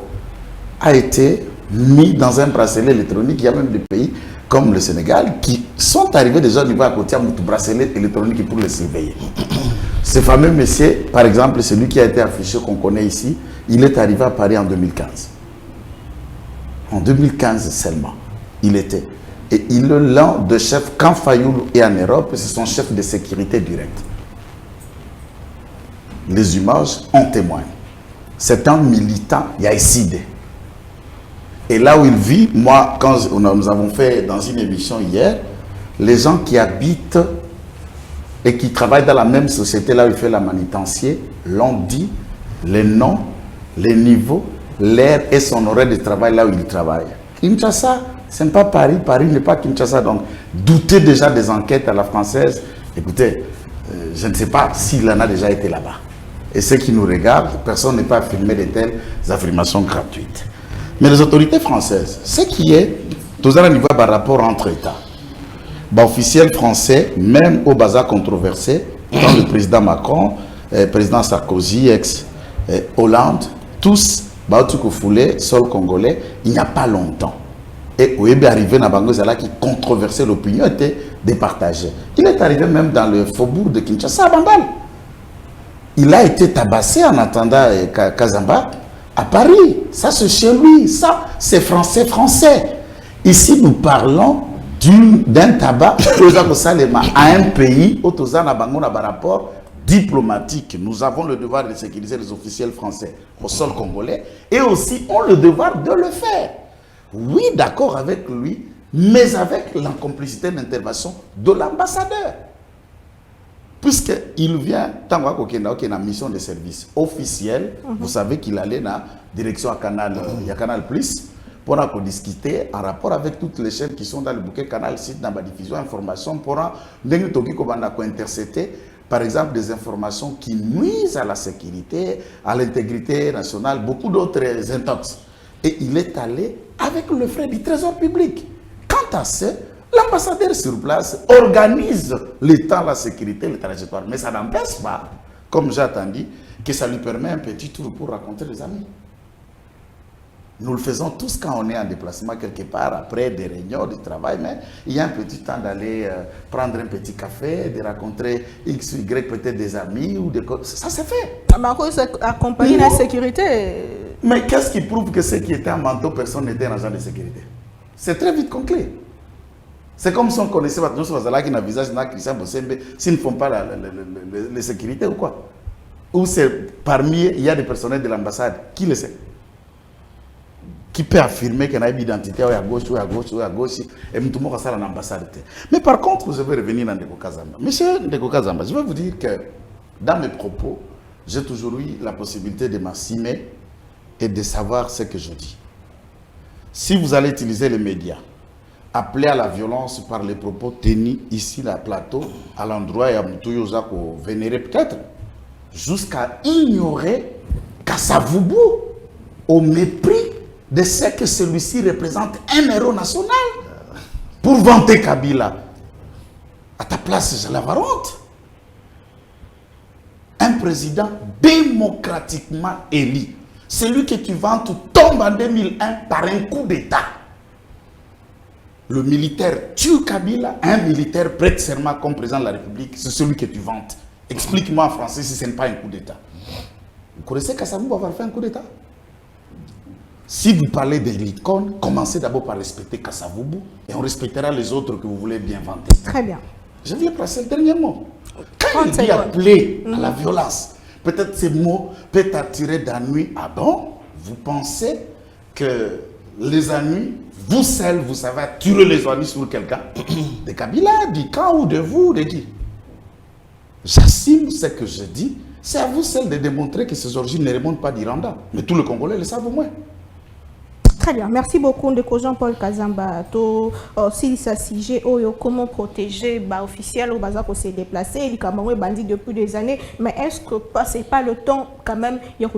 a été mis dans un bracelet électronique. Il y a même des pays comme le Sénégal qui sont arrivés déjà au niveau à côté à un bracelet électronique pour les surveiller. Ce fameux monsieur, par exemple, celui qui a été affiché, qu'on connaît ici, il est arrivé à Paris en 2015. En 2015 seulement, il était. Et il est l'un des chefs, quand Fayoulou est en Europe, c'est son chef de sécurité direct. Les images en témoignent. C'est un militant Yaïside. Et là où il vit, moi, quand nous avons fait dans une émission hier, les gens qui habitent et qui travaillent dans la même société là où il fait la manutention, l'ont dit, les noms, les niveaux, l'heure et son horaire de travail là où il travaille. Kinshasa, ce n'est pas Paris, Paris n'est pas Kinshasa. Donc, doutez déjà des enquêtes à la française. Écoutez, je ne sais pas s'il en a déjà été là-bas. Et ceux qui nous regardent, personne n'est pas à filmer de telles affirmations gratuites. Mais les autorités françaises, ce qui est, tous à niveau par rapport entre États, officiels français, même au bazar controversé, dans le président Macron, président Sarkozy, ex-Hollande, tous, foulé, sol congolais, il n'y a pas longtemps. Et où est arrivé dans Bangozala qui controversait l'opinion, était départagé. Il est arrivé même dans le faubourg de Kinshasa, à Bandal. Il a été tabassé en attendant Kazamba à Paris. Ça, c'est chez lui. Ça, c'est français. Ici, nous parlons d'un tabac à un pays où nous avons un rapport diplomatique. Nous avons le devoir de sécuriser les officiels français au sol congolais et aussi ont le devoir de le faire. Oui, d'accord avec lui, mais avec la complicité d'intervention de l'ambassadeur. Puisqu'il vient, tant qu'il y a une mission de service officielle, vous savez qu'il allait dans la direction à Canal, il y a Canal Plus, pour discuter en rapport avec toutes les chaînes qui sont dans le bouquet Canal Site, dans la diffusion d'informations, pour intercepter, par exemple, des informations qui nuisent à la sécurité, à l'intégrité nationale, beaucoup d'autres intox. Et il est allé avec le frais du trésor public. Quant à ça, l'ambassadeur sur place organise le temps, la sécurité, le trajectoire. Mais ça n'empêche pas, comme j'ai attendu, que ça lui permet un petit tour pour rencontrer les amis. Nous le faisons tous quand on est en déplacement quelque part, après des réunions, du travail, mais il y a un petit temps d'aller prendre un petit café, de rencontrer X ou Y, peut-être des amis, ou des... ça c'est fait. Accompagner la sécurité. Mais qu'est-ce qui prouve que ceux qui étaient en manteau, personne n'était un agent de sécurité? C'est très vite concret. C'est comme si on connaissait Batounou Bazala qui n'a visage dans Christian Bossembe s'ils ne font pas les sécurités ou quoi. Ou c'est parmi, il y a des personnels de l'ambassade. Qui le sait? Qui peut affirmer qu'il y a une identité à gauche ou à gauche ou à gauche et tout le monde a l'ambassade. Mais par contre, je vais revenir dans Ndeko Kazamba. Monsieur Ndeko Kazamba, je vais vous dire que dans mes propos, j'ai toujours eu la possibilité de m'assumer et de savoir ce que je dis. Si vous allez utiliser les médias, appeler à la violence par les propos tenus ici, à plateau, à l'endroit et à Moutouyoza qu'on vénérait peut-être, jusqu'à ignorer Kassavoubou au mépris de ce que celui-ci représente un héros national pour vanter Kabila. À ta place, je l'avais honte. Un président démocratiquement élu, celui que tu vantes tombe en 2001 par un coup d'État. Le militaire tue Kabila, un militaire prête serment comme président de la République, c'est celui que tu vantes. Explique-moi en français si ce n'est pas un coup d'État. Vous connaissez Kassavoubou avoir fait un coup d'État? Si vous parlez de l'icône, commencez d'abord par respecter Kassavoubou et on respectera les autres que vous voulez bien vanter. Très bien. Je viens placer le dernier mot. Quand il dit appeler à la violence, peut-être ces mots peuvent attirer d'ennui. Ah bon? Vous pensez que les ennuis, vous seuls, vous savez attirer les ennuis sur quelqu'un? De Kabila, du camp ou de vous, de qui? J'assume ce que je dis. C'est à vous seul de démontrer que ces origines ne remontent pas d'Iranda. Mais tous les Congolais le savent au moins. Très bien, merci beaucoup Ndeko Jean-Paul Kazamba. Si ça sujet, comment protéger officiel au bazar pour se déplacer, il est bandit depuis des années, mais est-ce que c'est pas le temps quand même il y a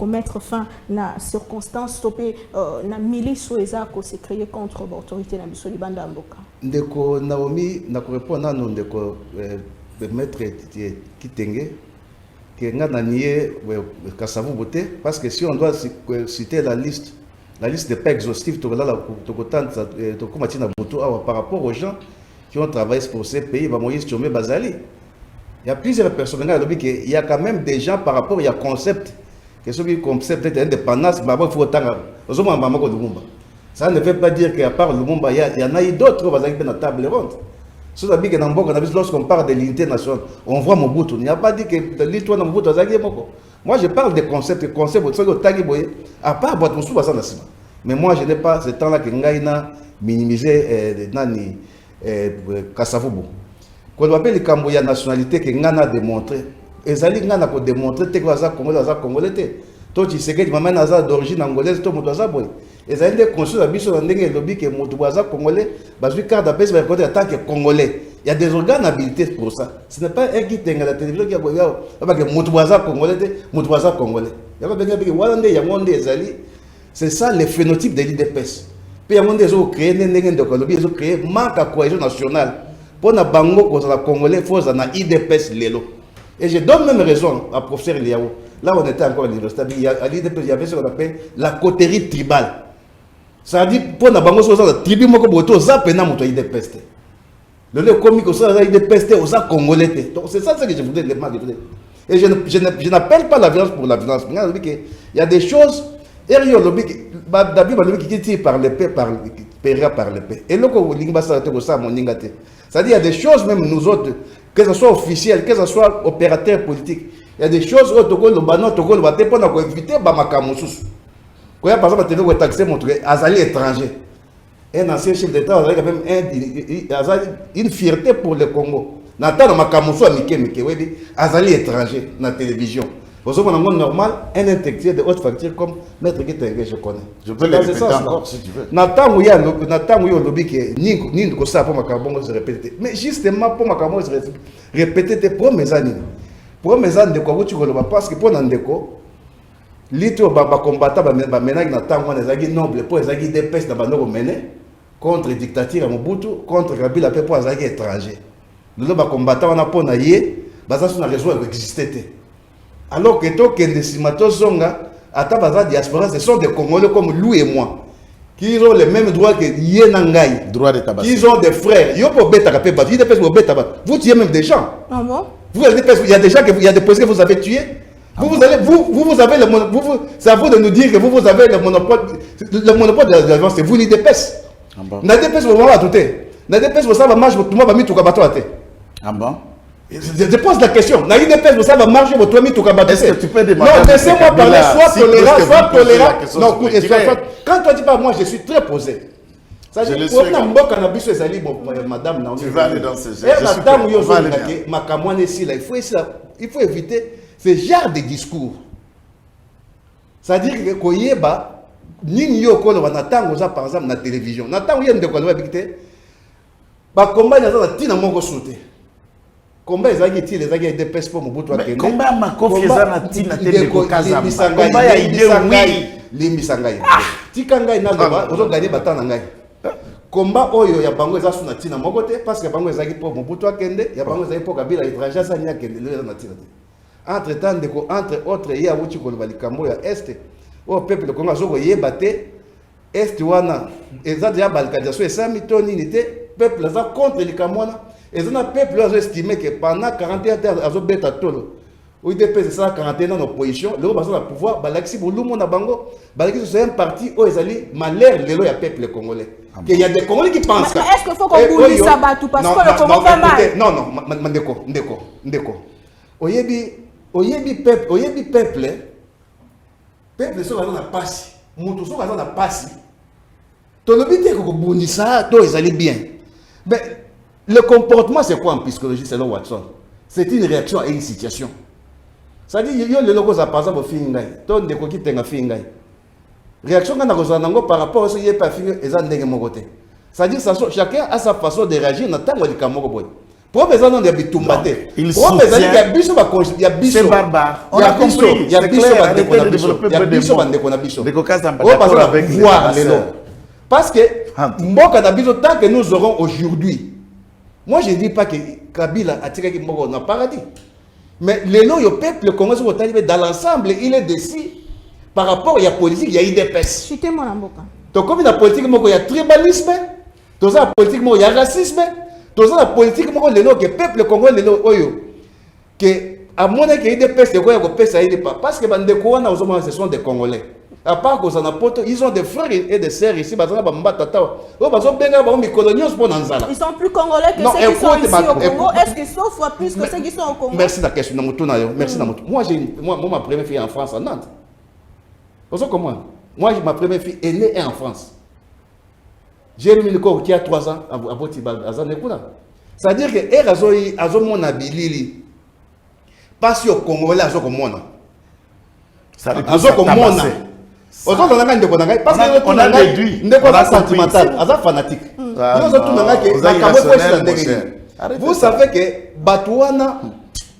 mettre fin à la circonstance stopper la milice ou les arcs qui s'est créé contre l'autorité de la Banda Mboka? Ndeko Naomi, n'a répondre à nous Ndeko maître Kitenge que n'a nié Kassavou Boté parce que si on doit citer la liste n'est pas exhaustive par rapport aux gens qui ont travaillé pour ces pays. Moïse Tchomé Bazali. Il y a plusieurs personnes. Il y a quand même des gens par rapport, il y a concept. Que ce concept d'indépendance, il faut autant. Ça ne veut pas dire qu'à part Lumumba, il y en a d'autres qui vont dans la table ronde. Lorsqu'on parle de l'unité nationale, on voit Mobutu. Il n'y a pas dit que l'État Mobutu a gagné. Moi, je parle des concepts, à part Boatmoussou, mais moi, je n'ai pas ce temps-là que Ngaïna minimiser Nani Kassavubu. Quand on appelle les Cambodgiens nationalité que Ngana a démontré, Ezali Ngana a démontré que les Congolais, toi, tu sais que tu m'amènes d'origine angolaise, toi, tu as Ezali des consuls à Bissau, dans le lobby que Moutouaza Congolais, parce que carte d'appel, c'est en tant que Congolais. Il y a des organes habilités pour ça. Ce n'est pas un qui à la télévision qui a dit Moutouaza Congolais, Moutouaza Congolais. C'est ça le phénotype de l'IDPS. Puis il y a des gens qui ont créé manque à cohésion nationale. Pour la Bango, pour la Congolais, il faut que l'IDPS l'élo. Et je donne même raison à professeur Liao. Là, on était encore à l'université. À l'IDPS, il y avait ce qu'on appelle la coterie tribale. Ça dit, pour la Bango, la tribu, ça peut être l'IDPS. Le comique, ça l'IDPS, aux Congolais. Donc c'est ça que je voudrais demander. Et je n'appelle pas la violence pour la violence. Il y a des choses. D'abord, qui tire par l'épée, par l'épée. Et là, c'est-à-dire il y a des choses, même nous autres, que ce soit officiel, que ce soit opérateur politique, il y a des choses où le banon, le bateau, pour éviter Bamakamousous. Quand par exemple, tu veux taxer mon truc, Azali étranger. Un ancien chef d'État, a quand même une fierté pour le Congo. Nathan Makamousou a Mike, Azali étranger dans la télévision. Pour ce monde normal, un intellectuel de haute facture comme Maître Kitenge, je connais. Je peux le répéter encore si tu veux. Nathan où il y a le lobby qui est ni que ça pour Macabon se répéter. Mais justement pour Macabon se répéter pour mes années. Pour mes années de quoi tu veux parce que pour Nandeko, l'ito combattant maintenant Nathan on les noble pour les des pestes dans Bandoko mené contre la dictature à Mobutu, contre Kabila pour les étrangers. Nous combattant on a pour naïe, basé sur la raison d'exister. Alors que toi, Kendesimato Zonga, à ta diaspora, ce sont des Congolais comme lui et moi, qui ont les mêmes droits que Yenangaï. Droit de tabasser. Ils ont des frères. Vous tuez même des gens. Ah bon? Il y a des gens, il y a des postes que vous avez tués. Vous avez le monopole. C'est à vous de nous dire que vous avez le monopole. Le monopole de la violence, c'est vous, l'IDPS. N'a DPS, vous m'avez tout. N'a DPS, vous savez, marche, vous m'avez mis tout à terre. Ah bon? Je pose la question. N'a l'IDPS, vous savez, marche, vous m'avez mis tout à terre. Est-ce que tu peux demander? Non, laissez-moi parler, soit tolérant, soit tolérant. Non, quand toi dis pas, moi, je suis très posé. Ça dit, madame, tu vas aller dans ce jeu. Il faut éviter ce genre de discours. C'est-à-dire que Koyeba, ni Yoko, par exemple, na télévision. Nathan, il y a des combat, il y a mon sauté. Combat, il y a des pèses pour Mobutu. Mais combat, ma confiance à Tina Téléco-Kazam. Combat, il y a des Missangaï. Tikangaï, n'a pas, vous avez gagné Batanangaï. Combat oyo ya bango eza suna tina moko te parce que bango ezaki pour Mobutu akende ya bango ezaki pour Kabila étranger ça nya kende le na tina te entre temps ndeko entre autres ya wuti ko likambo ya est o peuple de Congo azoko yeba te est wana eza ya balkadiation esami to nini te peuple za contre likambo wana ezana peuple azo estimer que pendant 41 ans azo beta tolo oui depuis ça 41 ans en opposition le bazo na pouvoir balaxi bolumo na bango balaxi c'est un parti o ezali malheur lelo ya peuple congolais. Il y a des Congolais qui pensent. Mais est-ce qu'il faut qu'on boule ça batou parce que le Congo va mal? Non, ndeko. Oyebi peuple. Peuple so na passe. Mutu so na passe. To lobité ko bundisa to ezali bien. Mais le comportement c'est quoi en psychologie selon Watson? C'est une réaction à une situation. Ça dit yo le logo za par exemple fingai. To ndeko ki tenga fingai. réaction qu'on a reçue par rapport à ce qui est pas fini et ça n'est mon côté. C'est-à-dire que chacun a sa façon de réagir dans le temps où il est pour les gens de Bitumbaté. Il soutient. C'est barbare. On a compris. Il y a parce que tant que nous aurons aujourd'hui, moi je ne dis pas que Kabila a tiré dans le paradis. Mais le peuple congolais dans l'ensemble, il est décis par rapport à la politique, il y a IDPS. Donc comme la politique, il y a tribalisme, dans la politique, il y a racisme. Dans la politique, le peuple congolais, que à mon avis, il y a des pestes, parce que ce sont des Congolais. À part que ils ont des frères et des sœurs ici. Ils sont plus congolais que ceux qui sont ici au Congo. Est-ce qu'ils souffrent plus que ceux qui sont au Congo? Merci de la question. Merci. Moi, ma première fille est en France, à Nantes. Comment? Moi, ma première fille est née en France. J'ai mis le corps qui a 3 ans à Botiba, à Zanekuna. C'est-à-dire que Azomon a bilili. Pas si au Congolais, Azomona. Azomona. On a déduit. On a sentimental. Aza fanatique. Vous savez que Batouana,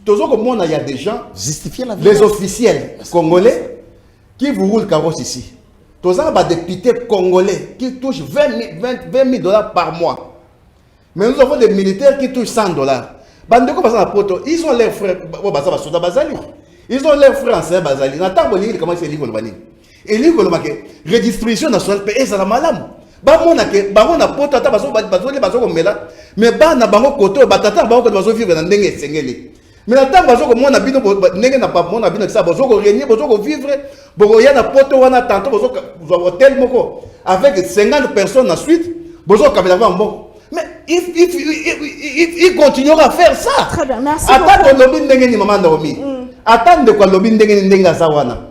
il y a des gens, les officiels congolais, qui vous roulent carrosse ici. Tous les députés congolais qui touchent 20 000 dollars par mois. Mais nous avons des militaires qui touchent 100 dollars. Ils ont leurs frères. Ils ont leurs frères anciens Bazali. Comment c'est l'Igolbani? Et l'Igolbani, redistribution nationale, et ça la malam. Bamona poto ata bazo komela mais bana bango koto batata bango bazo vivre na ndenge sengeli. Mais la temps bazo komona bino ndenge na pa mona bino ça bazo ko régner bazo ko vivre bogo ya na poto wana tanto bazo hôtel moko avec 50 personnes ensuite bazo kabela bango. Mais il continuera à faire ça. Très bien, merci. Attends ko lobi ndenge ni mama Naomi. Attends ko lobi ndenge ni ndenge za wana.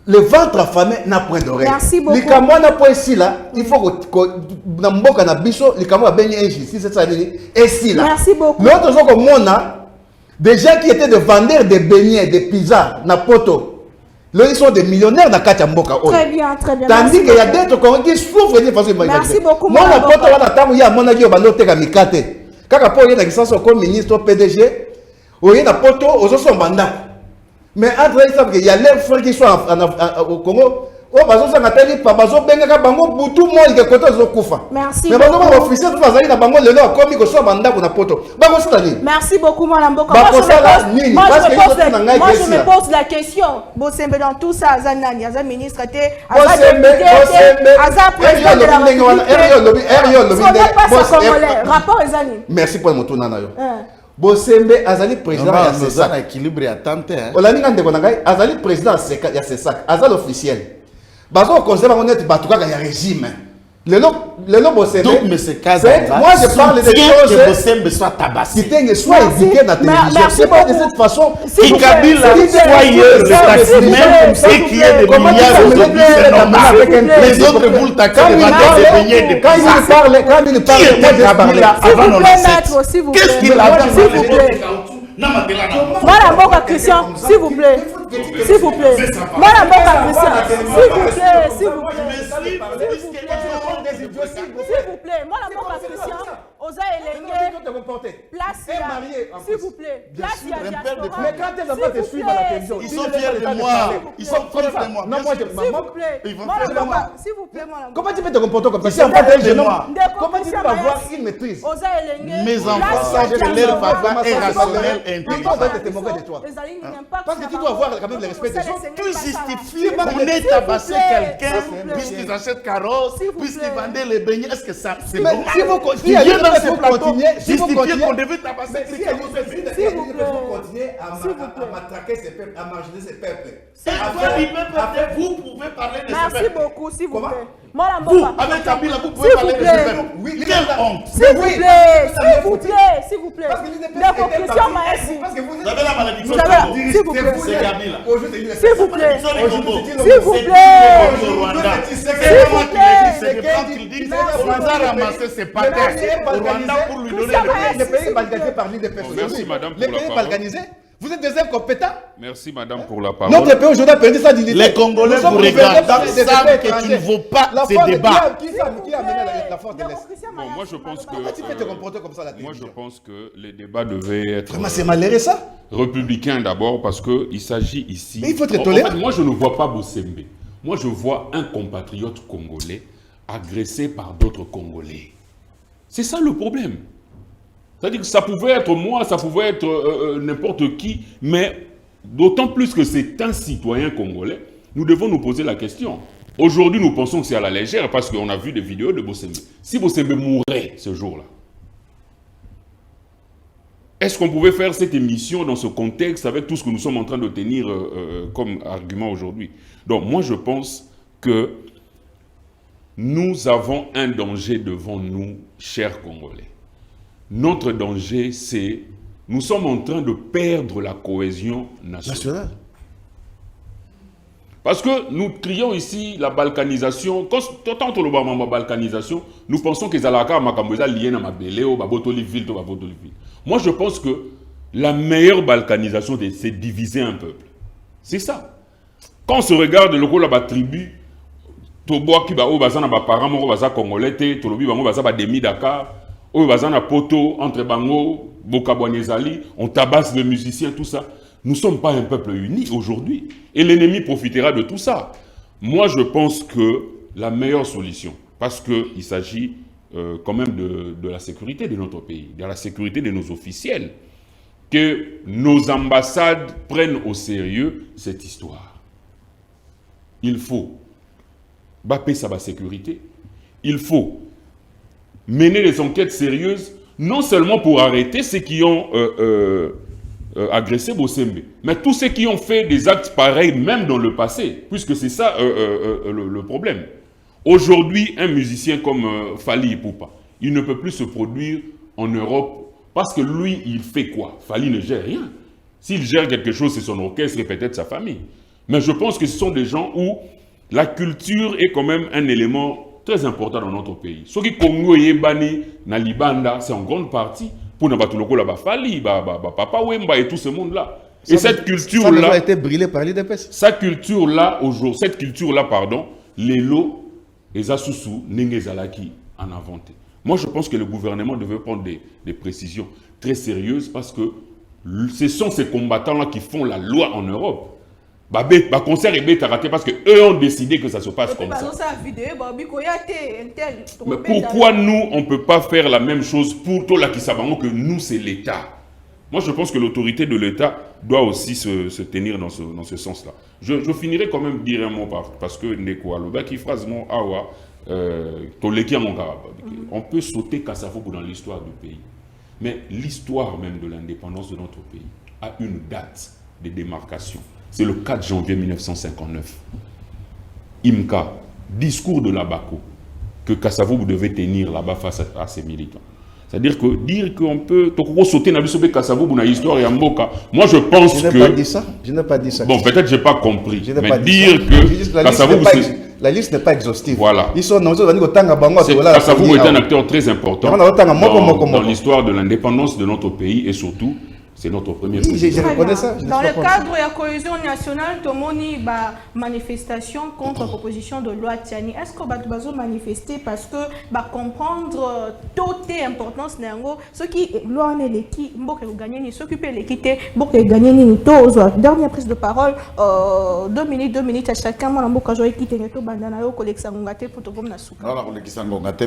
Le ventre affamé n'a point d'oreille. Merci beaucoup. Les Camerounais n'a pas ici là. Il faut que dans Mboka na biso, les Camerounais baignent injustice, c'est ça ici là. Merci beaucoup. L'autre chose comme moi, des gens qui étaient des vendeurs de beignets, de pizzas, na poto. Là ils sont des millionnaires dans Katia Mboka. Très bien, très bien. Tandis qu'il y a d'autres qui souffrent de façon imaginaire. Merci beaucoup. Moi na poto wana tamu ya mona yo balote ka mikate. Kaka po yena kisanso comme ministre PDG, oye na poto ozoso mbanda. Mais entre ils savent qu'il y a leurs frères qui sont au Congo. Oh, bazo sa ngateli pa bazo benga bango butu mo ike koto zo kufa. Merci. Mais bazo ba officier tout bazali na bango lelo akomi ko so banda ko na poto. Bango sala ni. Merci beaucoup mon Mboka. Moi je me pose la question. Bosembe dans tout ça Azanani, Azan ministre était Azan président de la République. Rapport Azani. Merci pour mon tour nana yo. Bosembe Azali président ya CESAC. Équilibre à tante. Olaninga ndeko nangai Azali président ya CESAC. Azali officiel. Bazo conseil on est batuka ya régime. Le Bosembe. Donc mais c'est cas. Moi je parle des choses que Bosembe soit tabassé. Qui soit éduqué dans la télévision. C'est pas de cette façon. Si Kabila soit hier le taximène et qui est des milliards aujourd'hui c'est normal. Les autres vous le taxez de vendre des beignets de pizza. Quand il parle, qui était Kabila avant nos recettes? Qu'est-ce qu'il a dit? S'il vous plaît. Madame Boka Christian, s'il vous plaît. S'il vous plaît. Madame Boka Christian, s'il vous plaît. S'il vous plaît. Madame Boka Christian, Oza Elenge. Place. S'il vous plaît. Place. Mais quand elle va te suivre à la télévision, ils sont fiers de moi. Ils sont fiers de moi. Non, moi je s'il vous plaît, madame. Comment tu peux te comporter comme ça? Si en fait un jeune homme, comment tu peux avoir une maîtrise? Mes enfants sachent que leur papa est rationnel et intelligent. Parce que tu dois avoir quand même le respect des autres. Tu justifies qu'on ait tabassé quelqu'un puisqu'ils achètent carrosse, puisqu'ils vendaient les beignets. Est-ce que ça c'est bon? Si vous continuez, justifier qu'on devait tabasser quelqu'un. Si vous continuez à matraquer ces peuples, à marginer ces peuples. Vous pouvez parler de merci beaucoup, s'il vous plaît. Vous, avec Kabila, vous pouvez parler de ce peuple. Oui, quelle honte. S'il vous plaît, s'il vous plaît, s'il vous plaît. D'accord, Christian Maessi. Vous avez la maladie. S'il vous plaît. C'est Kabila. S'il vous plaît. S'il vous plaît. C'est que quand il dit on a ramassé ses patins au Rwanda pour lui donner le pays. Le pays est balkanisé par l'île des personnes. Merci madame pour le la pays est parole. balkanisé Vous êtes des incompétents. Merci madame pour la parole. Notre pays aujourd'hui a perdu sa dignité. Les Congolais vous regardent, ils savent que tu ne vaux pas ces débats. Qui a mené la force de l'Est? Bon, moi je pense Pourquoi tu peux te comporter comme ça à la moi télévision? je pense que les débats devaient être Vraiment, c'est malheureux ça. républicains d'abord parce qu'il s'agit ici... Mais il faut être En tolérant. fait, moi je ne vois pas Bossembe. Moi je vois un compatriote congolais agressé par d'autres Congolais. C'est ça le problème. C'est-à-dire que ça pouvait être moi, ça pouvait être n'importe qui, mais d'autant plus que c'est un citoyen congolais, nous devons nous poser la question. Aujourd'hui, nous pensons que c'est à la légère parce qu'on a vu des vidéos de Bossembe. Si Bossembe mourait ce jour-là, est-ce qu'on pouvait faire cette émission dans ce contexte avec tout ce que nous sommes en train de tenir comme argument aujourd'hui? Donc moi, je pense que nous avons un danger devant nous, chers Congolais. Notre danger, c'est nous sommes en train de perdre la cohésion nationale. Parce que nous crions ici la balkanisation. Quand on parle de balkanisation, nous pensons que Zalaka Makamboza lié à Mabele ou Babotoli ville. Moi, je pense que la meilleure balkanisation, c'est diviser un peuple. C'est ça. Quand on se regarde le rôle de la tribu, Toboa qui ba o bazana ba parents moko baza congolais te, tolobi bango baza ba demi Dakar. Oh, bazana poto entre bango, Bokabouanezali, on tabasse les musiciens, tout ça. Nous ne sommes pas un peuple uni aujourd'hui. Et l'ennemi profitera de tout ça. Moi, je pense que la meilleure solution, parce qu'il s'agit quand même de la sécurité de notre pays, de la sécurité de nos officiels, que nos ambassades prennent au sérieux cette histoire. Il faut bapper sa sécurité. Il faut mener des enquêtes sérieuses, non seulement pour arrêter ceux qui ont agressé Bossembe, mais tous ceux qui ont fait des actes pareils, même dans le passé, puisque c'est ça le problème. Aujourd'hui, un musicien comme Fally Ipupa, il ne peut plus se produire en Europe, parce que lui, il fait quoi? Fally ne gère rien. S'il gère quelque chose, c'est son orchestre et peut-être sa famille. Mais je pense que ce sont des gens où la culture est quand même un élément très important dans notre pays. Ce qui Congo et Bani, Nalibanda, c'est en grande partie pour Nabatuloko la Bafali, Papa Wemba et tout ce monde-là. Et cette culture-là. Ça a été brûlé par l'IDPS. Cette culture-là, aujourd'hui, cette culture-là, pardon, les lots, les Asusu, Nengezalaki en inventé. Moi, je pense que le gouvernement devait prendre des précisions très sérieuses parce que ce sont ces combattants-là qui font la loi en Europe. Concert est raté parce qu'eux ont décidé que ça se passe comme ça. Mais pourquoi nous, on ne peut pas faire la même chose pour tout la Kisabango que nous, c'est l'État? Moi, je pense que l'autorité de l'État doit aussi se tenir dans ce sens-là. Je finirai quand même dire un mot parce que on peut sauter Kassavogo dans l'histoire du pays. Mais l'histoire même de l'indépendance de notre pays a une date de démarcation. C'est le 4 janvier 1959. IMCA, discours de Labako, que Kassavogo devait tenir là-bas face à ses militants. C'est-à-dire que dire qu'on peut sauter dans l'histoire et en Mboka, moi je pense que... Je n'ai pas dit ça. Je n'ai pas dit ça. Bon, peut-être je n'ai pas compris. Mais dire que Kassavogo... La liste n'est pas exhaustive. Voilà. Kassavogo est un acteur très important dans l'histoire de l'indépendance de notre pays et surtout, c'est notre premier président. Je reconnais ça. Dans le cadre de la cohésion nationale, tout le monde a manifestation contre la proposition de loi Tiani. Est-ce que vous avez manifesté parce que comprendre toute l'importance de ce qui est loi est l'équipe, ceux qui peuvent l'équité, gagner dernière prise de parole, 2 minutes à chacun.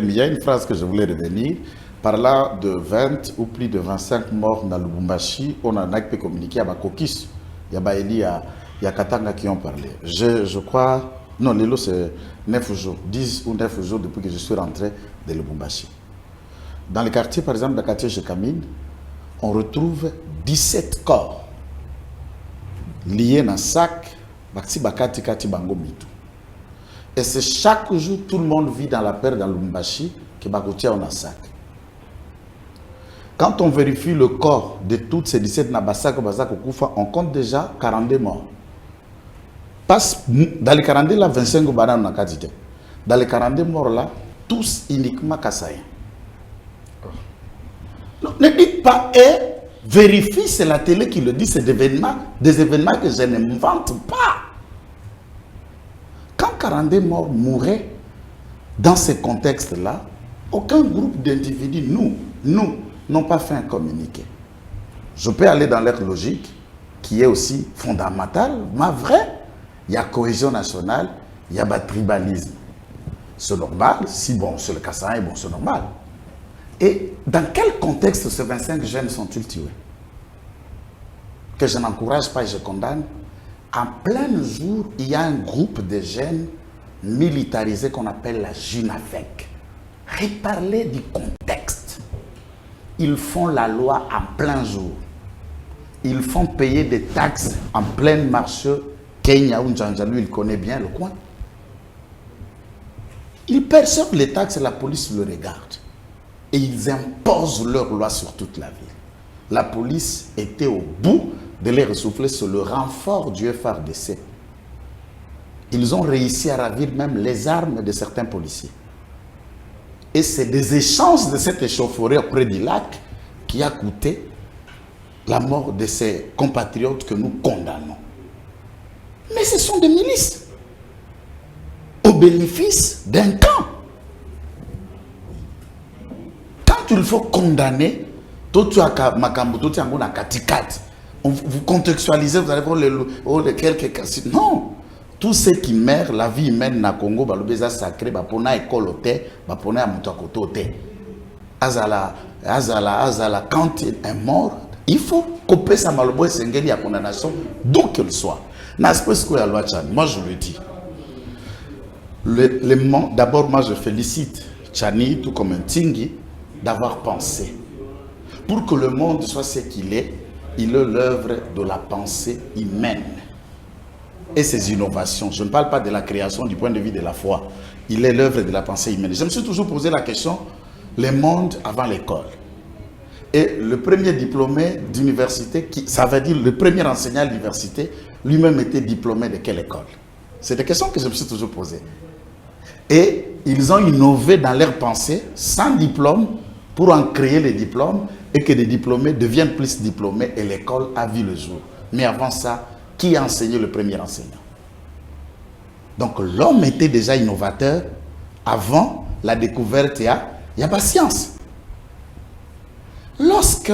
Il y a une phrase que je voulais revenir. Par là, de 20 ou plus de 25 morts dans Lubumbashi, on a pu communiquer à Bakokis. Il y a Baeli, il y a Katanga qui ont parlé. Je crois, non, Lelo c'est 9 jours, 10 ou 9 jours depuis que je suis rentré de Lubumbashi. Dans le quartier, par exemple, le quartier Chekamine, on retrouve 17 corps liés dans un sac, Bakati Kati Bango Mitu. Et c'est chaque jour, tout le monde vit dans la peur dans Lubumbashi, que Bakotia on a un sac. Quand on vérifie le corps de toutes ces 17 Nabasako Bazako Koufa, on compte déjà 42 morts. Dans les 42 là, 25 bananes n'a qualité. Dans les 42 morts là, tous uniquement Kassaïens. Ne dites pas Vérifie, c'est la télé qui le dit, c'est des événements que je n'invente pas. Quand 42 morts mouraient dans ces contextes-là, aucun groupe d'individus, nous, n'ont pas fait un communiqué. Je peux aller dans leur logique, qui est aussi fondamentale, mais vrai, il y a cohésion nationale, il y a tribalisme. C'est normal, si bon, c'est le Kassaï, bon, c'est normal. Et dans quel contexte ces 25 jeunes sont-ils tués? Que je n'encourage pas et je condamne. En plein jour, il y a un groupe de jeunes militarisés qu'on appelle la JUNAFEC. Reparlez du contexte. Ils font la loi en plein jour. Ils font payer des taxes en plein marché. Kenya ou Njanja, lui, il connaît bien le coin. Ils perçoivent les taxes et la police le regarde. Et ils imposent leur loi sur toute la ville. La police était au bout de les ressouffler sur le renfort du FARDC. Ils ont réussi à ravir même les armes de certains policiers. Et c'est des échanges de cette échauffourée auprès du lac qui a coûté la mort de ces compatriotes que nous condamnons. Mais ce sont des milices au bénéfice d'un camp. Quand il faut condamner, vous contextualisez, vous allez voir quelques cas. Non, tous ceux qui meurent, la vie humaine na Congo, balobeza sacré, bapona écoloté, bapona mutakototé. Azala, quand il est mort, il faut couper sa malobo et sengeli à condamnation, d'où qu'elle soit. Moi je le dis. D'abord, moi je félicite Tchani, tout comme un Tingi, d'avoir pensé. Pour que le monde soit ce qu'il est, il est l'œuvre de la pensée humaine. Et ses innovations. Je ne parle pas de la création du point de vue de la foi. Il est l'œuvre de la pensée humaine. Je me suis toujours posé la question, le monde avant l'école. Et le premier diplômé d'université, ça veut dire le premier enseignant à l'université, lui-même était diplômé de quelle école? C'est des questions que je me suis toujours posées. Et ils ont innové dans leur pensée, sans diplôme, pour en créer les diplômes, et que les diplômés deviennent plus diplômés, et l'école a vu le jour. Mais avant ça, qui a enseigné le premier enseignant? Donc l'homme était déjà innovateur avant la découverte, il y a pas science. Lorsque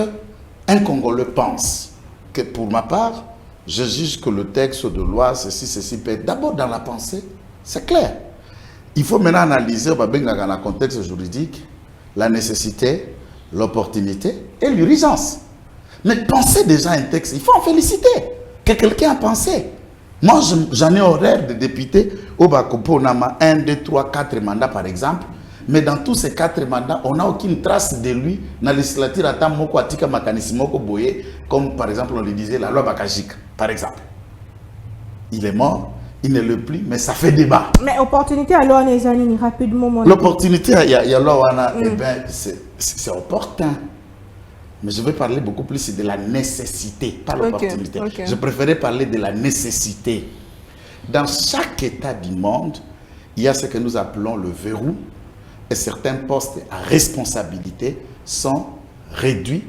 un Congolais pense que, pour ma part, je juge que le texte de loi, ceci peut être d'abord dans la pensée, c'est clair. Il faut maintenant analyser dans le contexte juridique la nécessité, l'opportunité et l'urgence. Mais penser déjà un texte, il faut en féliciter que quelqu'un a pensé. Moi, j'en ai horreur de députés au Bakopo, on a 1, 2, 3, 4 mandats par exemple. Mais dans tous ces 4 mandats, on n'a aucune trace de lui dans la législature comme par exemple on le disait la loi Bakajik, par exemple. Il est mort, il ne l'est plus, mais ça fait débat. Mais opportunité alors les années rapidement. L'opportunité, il y a là, c'est opportun. Mais je vais parler beaucoup plus de la nécessité, pas l'opportunité. Okay. Je préférais parler de la nécessité. Dans chaque État du monde, il y a ce que nous appelons le verrou. Et certains postes à responsabilité sont réduits.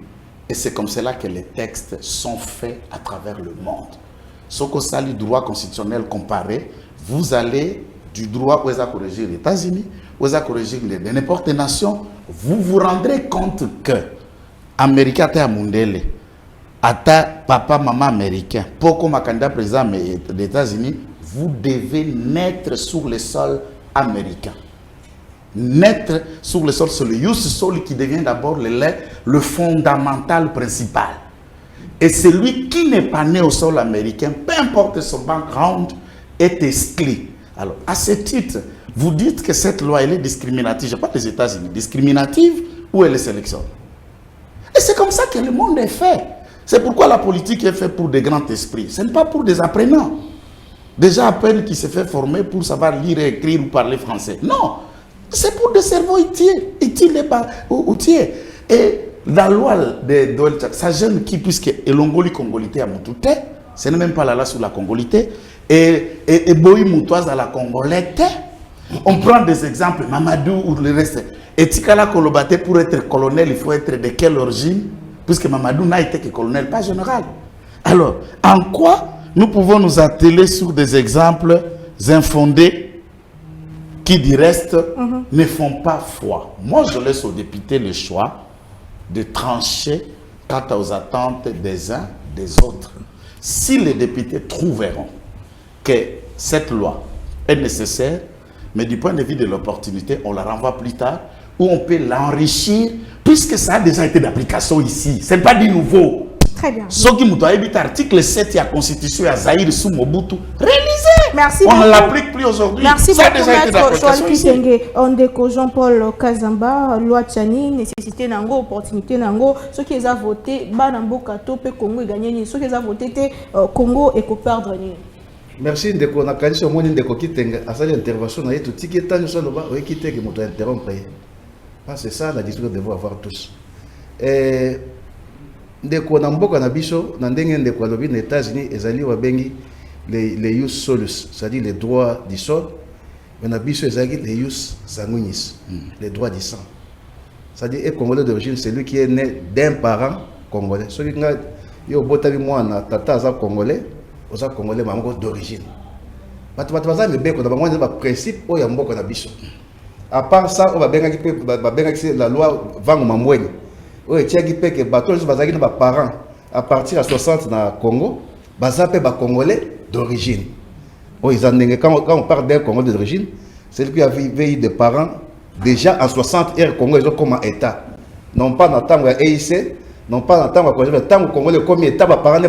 Et c'est comme cela que les textes sont faits à travers le monde. Ce qu'on s'allie droit constitutionnel comparé, vous allez du droit où ils ont corrigé les États-Unis, où ils ont corrigé n'importe quelle nation, vous vous rendrez compte que Américain à Mundele, ata papa, maman américain, pour comme candidat président des États-Unis, vous devez naître sur le sol américain. Naître sur le sol, c'est le jus sol qui devient d'abord le fondamental principal. Et celui qui n'est pas né au sol américain, peu importe son background, est exclu. Alors, à ce titre, vous dites que cette loi, elle est discriminative. Je ne parle pas des États-Unis. Discriminative ou elle est sélectionne. Et c'est comme ça que le monde est fait. C'est pourquoi la politique est faite pour des grands esprits. Ce n'est pas pour des apprenants. Déjà à peine qui se fait former pour savoir lire, écrire ou parler français. Non. C'est pour des cerveaux utiles et la loi de Dolchak, ça gêne qui, puisque Elongoli Congolité à Moutouté, ce n'est même pas la loi sur la Congolité, et Boï Moutoise à la Congolité. On prend des exemples, Mamadou ou le reste. Et Tikala Kolobate, pour être colonel, il faut être de quelle origine? puisque Mamadou n'a été que colonel, pas général. Alors, en quoi nous pouvons nous atteler sur des exemples infondés qui, du reste, ne font pas foi? Moi, je laisse aux députés le choix de trancher quant aux attentes des uns des autres. Si les députés trouveront que cette loi est nécessaire, mais du point de vue de l'opportunité, on la renvoie plus tard, ou on peut l'enrichir, puisque ça a déjà été d'application ici. Ce n'est pas du nouveau. Très bien. Ce qui nous habite article 7 de la Constitution à Zaïre sous Mobutu, réalisé. Merci on beaucoup. ne l'applique plus aujourd'hui. Merci ça a beaucoup, déjà été d'application ici. Ondeko Jean-Paul Kazamba, loi Tchani, nécessité nango, opportunité nango, ceux qui ont voté, Banambo Kato, pe Congo et gagné, ceux qui ont voté, Congo et perdre. Merci Ndeko na kanisa omoni Ndeko Kitenga asali intervention na yetu tiki tanyo solo ba oye kitenge moto interrompre. C'est ça la discussion que nous devons avoir tous. Ndeko na mboka na biso na ndenge ndeko alobi na États-Unis ezali wa bengi les ius solus, c'est-à-dire les droits du sol. Mais na biso ezali les ius sanguinis, les droits du sang. C'est-à-dire un Congolais d'origine, c'est lui qui est né d'un parent congolais. Celui qui a yo botali mwana tata aza congolais, oza congolais mamango d'origine. Bato baza mebeko na bango ba principe oyo ya mboka na biso. À part ça, on va bien la loi Vango Mamoueni. Oui, tu as dit que bateau les parents à partir de 60 dans Congo, bazape ba congolais d'origine. Oui, quand on parle d'un Congolais d'origine, c'est lui qui a vécu des parents déjà en 60 heures Congo ils ont comme état. Non pas dans temps EIC, non pas dans temps Congolais comme état parents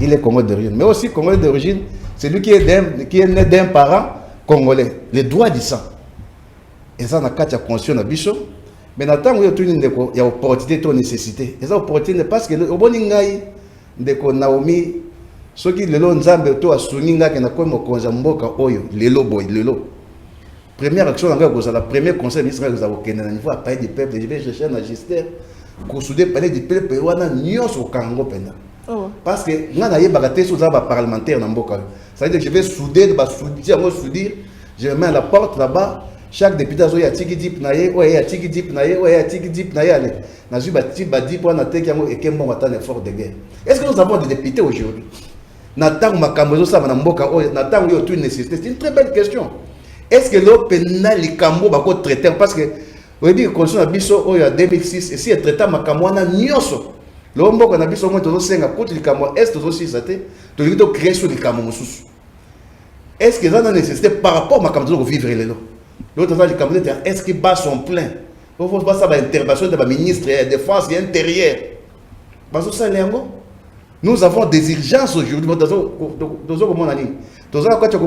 il est Congolais d'origine. Mais aussi Congolais d'origine, c'est lui qui est né d'un parent congolais, les droits du sang. Et ça, on a quatre conscience na biso. Mais maintenant, il y a opportunité, il y a nécessité. Et ça, opportunité parce que au bon ngai, ndeko Naomi, ceux qui le long nzambe to asuninga que na ko mo konza mboka oyo lelo boy lelo. Première action nga ko la premier conseil ministre nga ko kena na niveau à pays du peuple, je vais chercher un magistère ko souder parler du peuple wana nyonso kango pena. Parce que nga na yeba te so za ba parlementaire na mboka. Ça veut dire que je vais souder ba soudir, je mets à la porte là-bas. Chaque député a un tiki dip naye, ouais, a tiki dip naye, ouais, a tiki dip naye, allez. Nazu bati badi pour na teki yango et kembo matane fort de guerre. Est-ce que nous avons des députés aujourd'hui? Natang makambozo sa manamboka o natang yo tout nécessité. C'est une très belle question. Est-ce que l'eau pénal les cambo bako traiter parce que on dit que constitution na biso o ya 2006 et si est traité makambo na nyoso. Lo mboka na biso mo tozo senga contre les cambo est tozo si saté, to lito créer sur les cambo mususu. Est-ce que ça a nécessité par rapport à makambo ko vivre les lots? L'autre fois, est-ce qu'il bat son plein? Il faut voir ça par l'intervention de la ministre de la Défense et intérieure. Nous avons des urgences aujourd'hui. Nous avons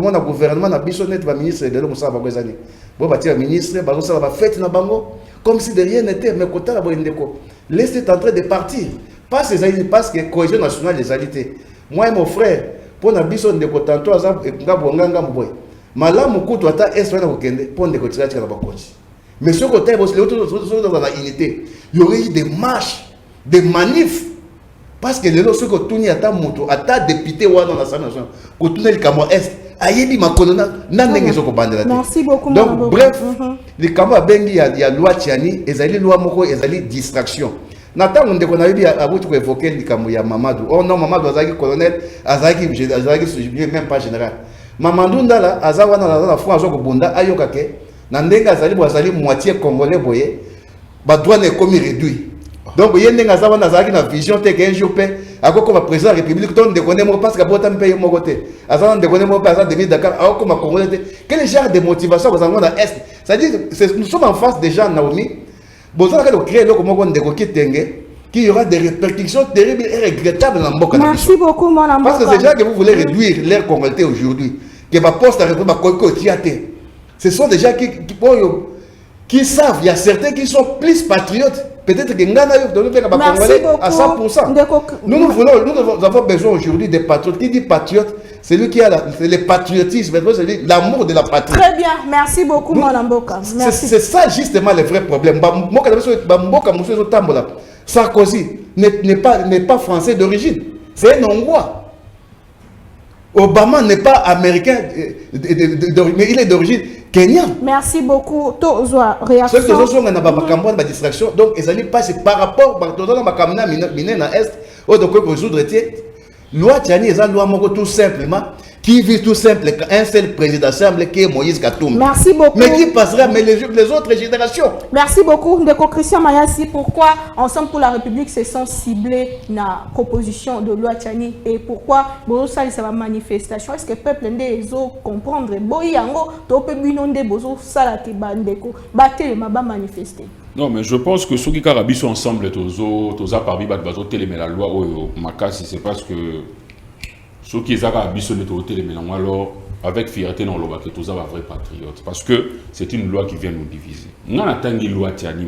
un gouvernement, un ministre de l'homme, comme si de rien n'était. Mais laissez en train de partir. Parce que la cohésion nationale des alités. Moi et mon frère, pour la bison de Kotanto, Malamu kutu ata est na kokende pour de kotirer la bakonzi. Mais ce côté les autres dans la unité, il y aurait eu des marches, des manifs parce que les autres ceux que tourni ata moto ata député wa dans l'Assemblée nationale, ko tourner le Cameroun est ayebi makolona na ndenge zo ko bandela. Merci beaucoup. Donc bref, le Cameroun bengi ya loi Tchani ezali loi moko ezali distraction. Nathan on a eu à vous évoquer le Cameroun ya Mamadou. Oh non, Mamadou azaki colonel, azaki même pas général. Mamadou ndala azawana na fois azoko bunda ayoka ke na ndenga azali moitié congolais boye ba droit ne comme réduit. Donc yendenga azawana azaki na vision te qu'un jour pe akoko ba président de la République ton de connaître mo parce que bota mpe yo moko te. Azana de connaître mo pas de Dakar akoko ma congolais te. Quel genre de motivation vous en est? C'est-à-dire nous sommes en face des gens Naomi. Bozala ka créer loko moko ndeko kitenge qu'il y aura des répercussions terribles et regrettables dans le Mboka. Merci beaucoup, mon amour. Parce que c'est déjà que vous voulez réduire l'air congolais aujourd'hui. Que ma poste à ce sont des gens qui savent, il y a certains qui sont plus patriotes. Peut-être que Ngana à 100%. Nous avons besoin aujourd'hui des patriotes. Qui dit patriote, c'est lui qui a le patriotisme, l'amour de la patrie. Très bien, merci beaucoup, mon Mboka. C'est ça justement le vrai problème. Sarkozy n'est pas français d'origine, c'est un Hongrois. Obama n'est pas américain, mais il est d'origine kenyane. Merci beaucoup. Tozoa réaction. Ce que je suis en ma distraction, donc ils passent par rapport à ma caméra mine na est, au de quoi résoudre loi Tiani est une loi tout simplement qui vise tout simple qu'un seul président d'assemblée qui est Moïse Katumbi. Merci beaucoup. Mais qui passera mais les autres générations. Merci beaucoup Ndeko Christian Mayassi. Pourquoi Ensemble pour la République se sont ciblés dans la proposition de loi Tiani et pourquoi ça va manifestation? Est-ce que le peuple ne comprendre boyango to pe binonde bozo sala ke bandeko baté ma ba manifester? Non, mais je pense que ceux qui sont ensemble, tous parmi la loi, c'est parce que ceux qui sont alors avec fierté, non, que tous sont vrais patriotes. Parce que c'est une loi qui vient nous diviser. On attend une loi Tiani.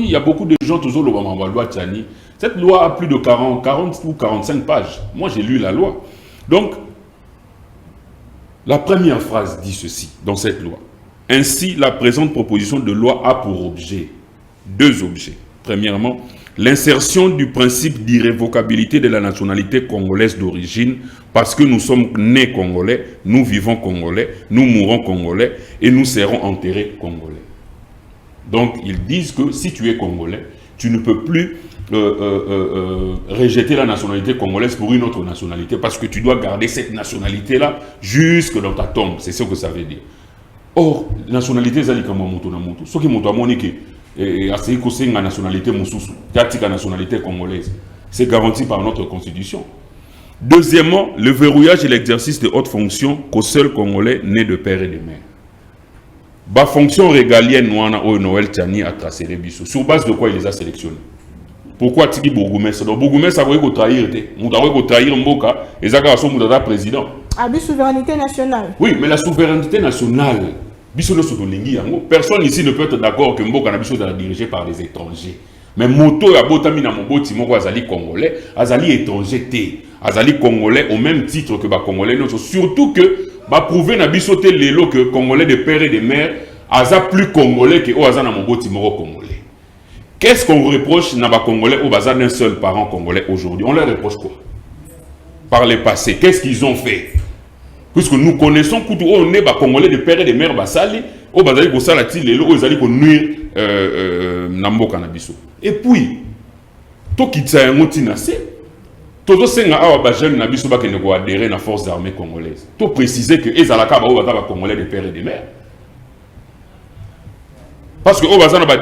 Il y a beaucoup de gens qui ont la loi Tiani. Cette loi a plus de 40 ou 45 pages. Moi, j'ai lu la loi. Donc, la première phrase dit ceci dans cette loi. Ainsi, la présente proposition de loi a pour objet deux objets. Premièrement, l'insertion du principe d'irrévocabilité de la nationalité congolaise d'origine parce que nous sommes nés congolais, nous vivons congolais, nous mourons congolais et nous serons enterrés congolais. Donc, ils disent que si tu es congolais, tu ne peux plus rejeter la nationalité congolaise pour une autre nationalité parce que tu dois garder cette nationalité-là jusque dans ta tombe. C'est ce que ça veut dire. Or, la nationalité, c'est ce qui est et à ce que la nationalité la nationalité congolaise. C'est garanti par notre constitution. Deuxièmement, le verrouillage et l'exercice de hautes fonctions qu'au seul Congolais né de père et de mère. La fonction régalienne Noël Tiani a tracé les bisous. Sur base de quoi il les a sélectionnés? Pourquoi Tiki Bourgoumès? Donc Bourgoumès a voulu trahir. Il a voulu trahir Mboka et il a voulu président. Abus souveraineté nationale. Oui, mais la souveraineté nationale. Personne ici ne peut être d'accord que Mboka est dirigé par des étrangers. Mais Moto a botami na moboti moko azali congolais, azali étranger té, azali congolais au même titre que ba congolais. Surtout que ba prouver na bisote lelo que congolais de père et de mère aza plus congolais que o azana moboti moko congolais. Qu'est-ce qu'on reproche na ba congolais au bazar d'un seul parent congolais aujourd'hui? On leur reproche quoi? Par le passé, qu'est-ce qu'ils ont fait? Puisque nous connaissons que on est congolais de père et de mère basali, au bazali ko salati lelo, au bazali ko nuire namboka na biso. Et puis, to kitsa ngoti na se, to senga awa ba jeune na biso ba ke ne ko adhérer na force armée congolaise. To préciser que ezalaka ba o ba congolais de père et de mère. Parce que au bazana ba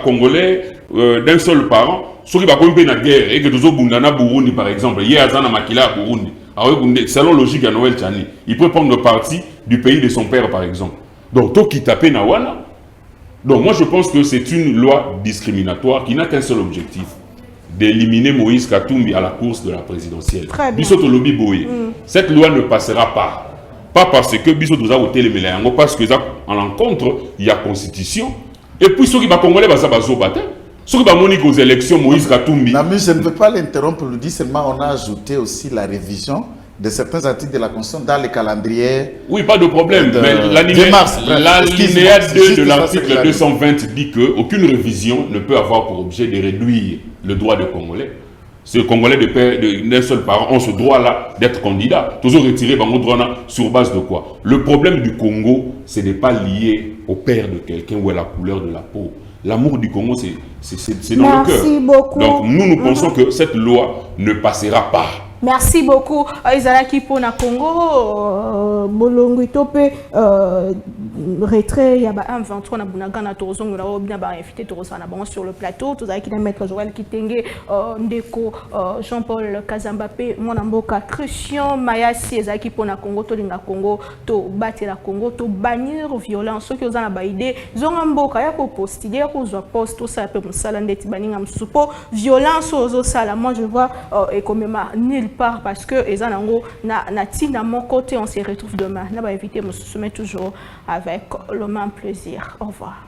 congolais d'un seul parent, ceux qui ba kompe na guerre et que tozo bundana Burundi par exemple, hier azana makila Burundi. Selon logique à Noël Tiani, il peut prendre le parti du pays de son père, par exemple. Donc, tout qui tape Nawana. Donc, moi, je pense que c'est une loi discriminatoire qui n'a qu'un seul objectif, d'éliminer Moïse Katumbi à la course de la présidentielle. Bisoto Lobi Boye. Cette loi ne passera pas. Pas parce que Bisoto Za Ote le Méléango, parce que en l'encontre, il y a constitution. Et puis, ceux qui va congolais, ça va se battre. Ceux qui vont aux élections, Moïse Katumbi. Non, mais je ne veux pas l'interrompre, le dire seulement, on a ajouté aussi la révision de certains articles de la Constitution dans le calendrier. Oui, pas de problème. Mais l'alinéa 2 de l'article 220 dit qu'aucune révision ne peut avoir pour objet de réduire le droit des Congolais. Ces Congolais d'un seul parent ont ce droit-là d'être candidat. Toujours retiré sur base de quoi? Le problème du Congo, ce n'est pas lié au père de quelqu'un ou à la couleur de la peau. L'amour du Congo, c'est dans le cœur. Merci beaucoup. Donc nous pensons que cette loi ne passera pas. Merci beaucoup. Izalaki pona Congo, Bolongo Tope, retrait, il y a un 23 na Bunagana Torozong, on a bien invité Torosana sur le plateau. Tous avec qui maître Joël Kitenge, Ndeko, Jean-Paul Kazambapé, Monamboka, Christian Mayassi, Izalaki pona Congo, Tolinga Congo, to battre la Congo, to bannir violence. Ceux qui ont une idée, Zongamboka, yako post, il y a quoi post, tout ça peut me salander, tibaninga msupo, violence aux sala. Moi je vois et comme nulle part parce que ezanango na tina mon côté. On se retrouve demain. On va éviter de se soumettre toujours avec le même plaisir. Au revoir.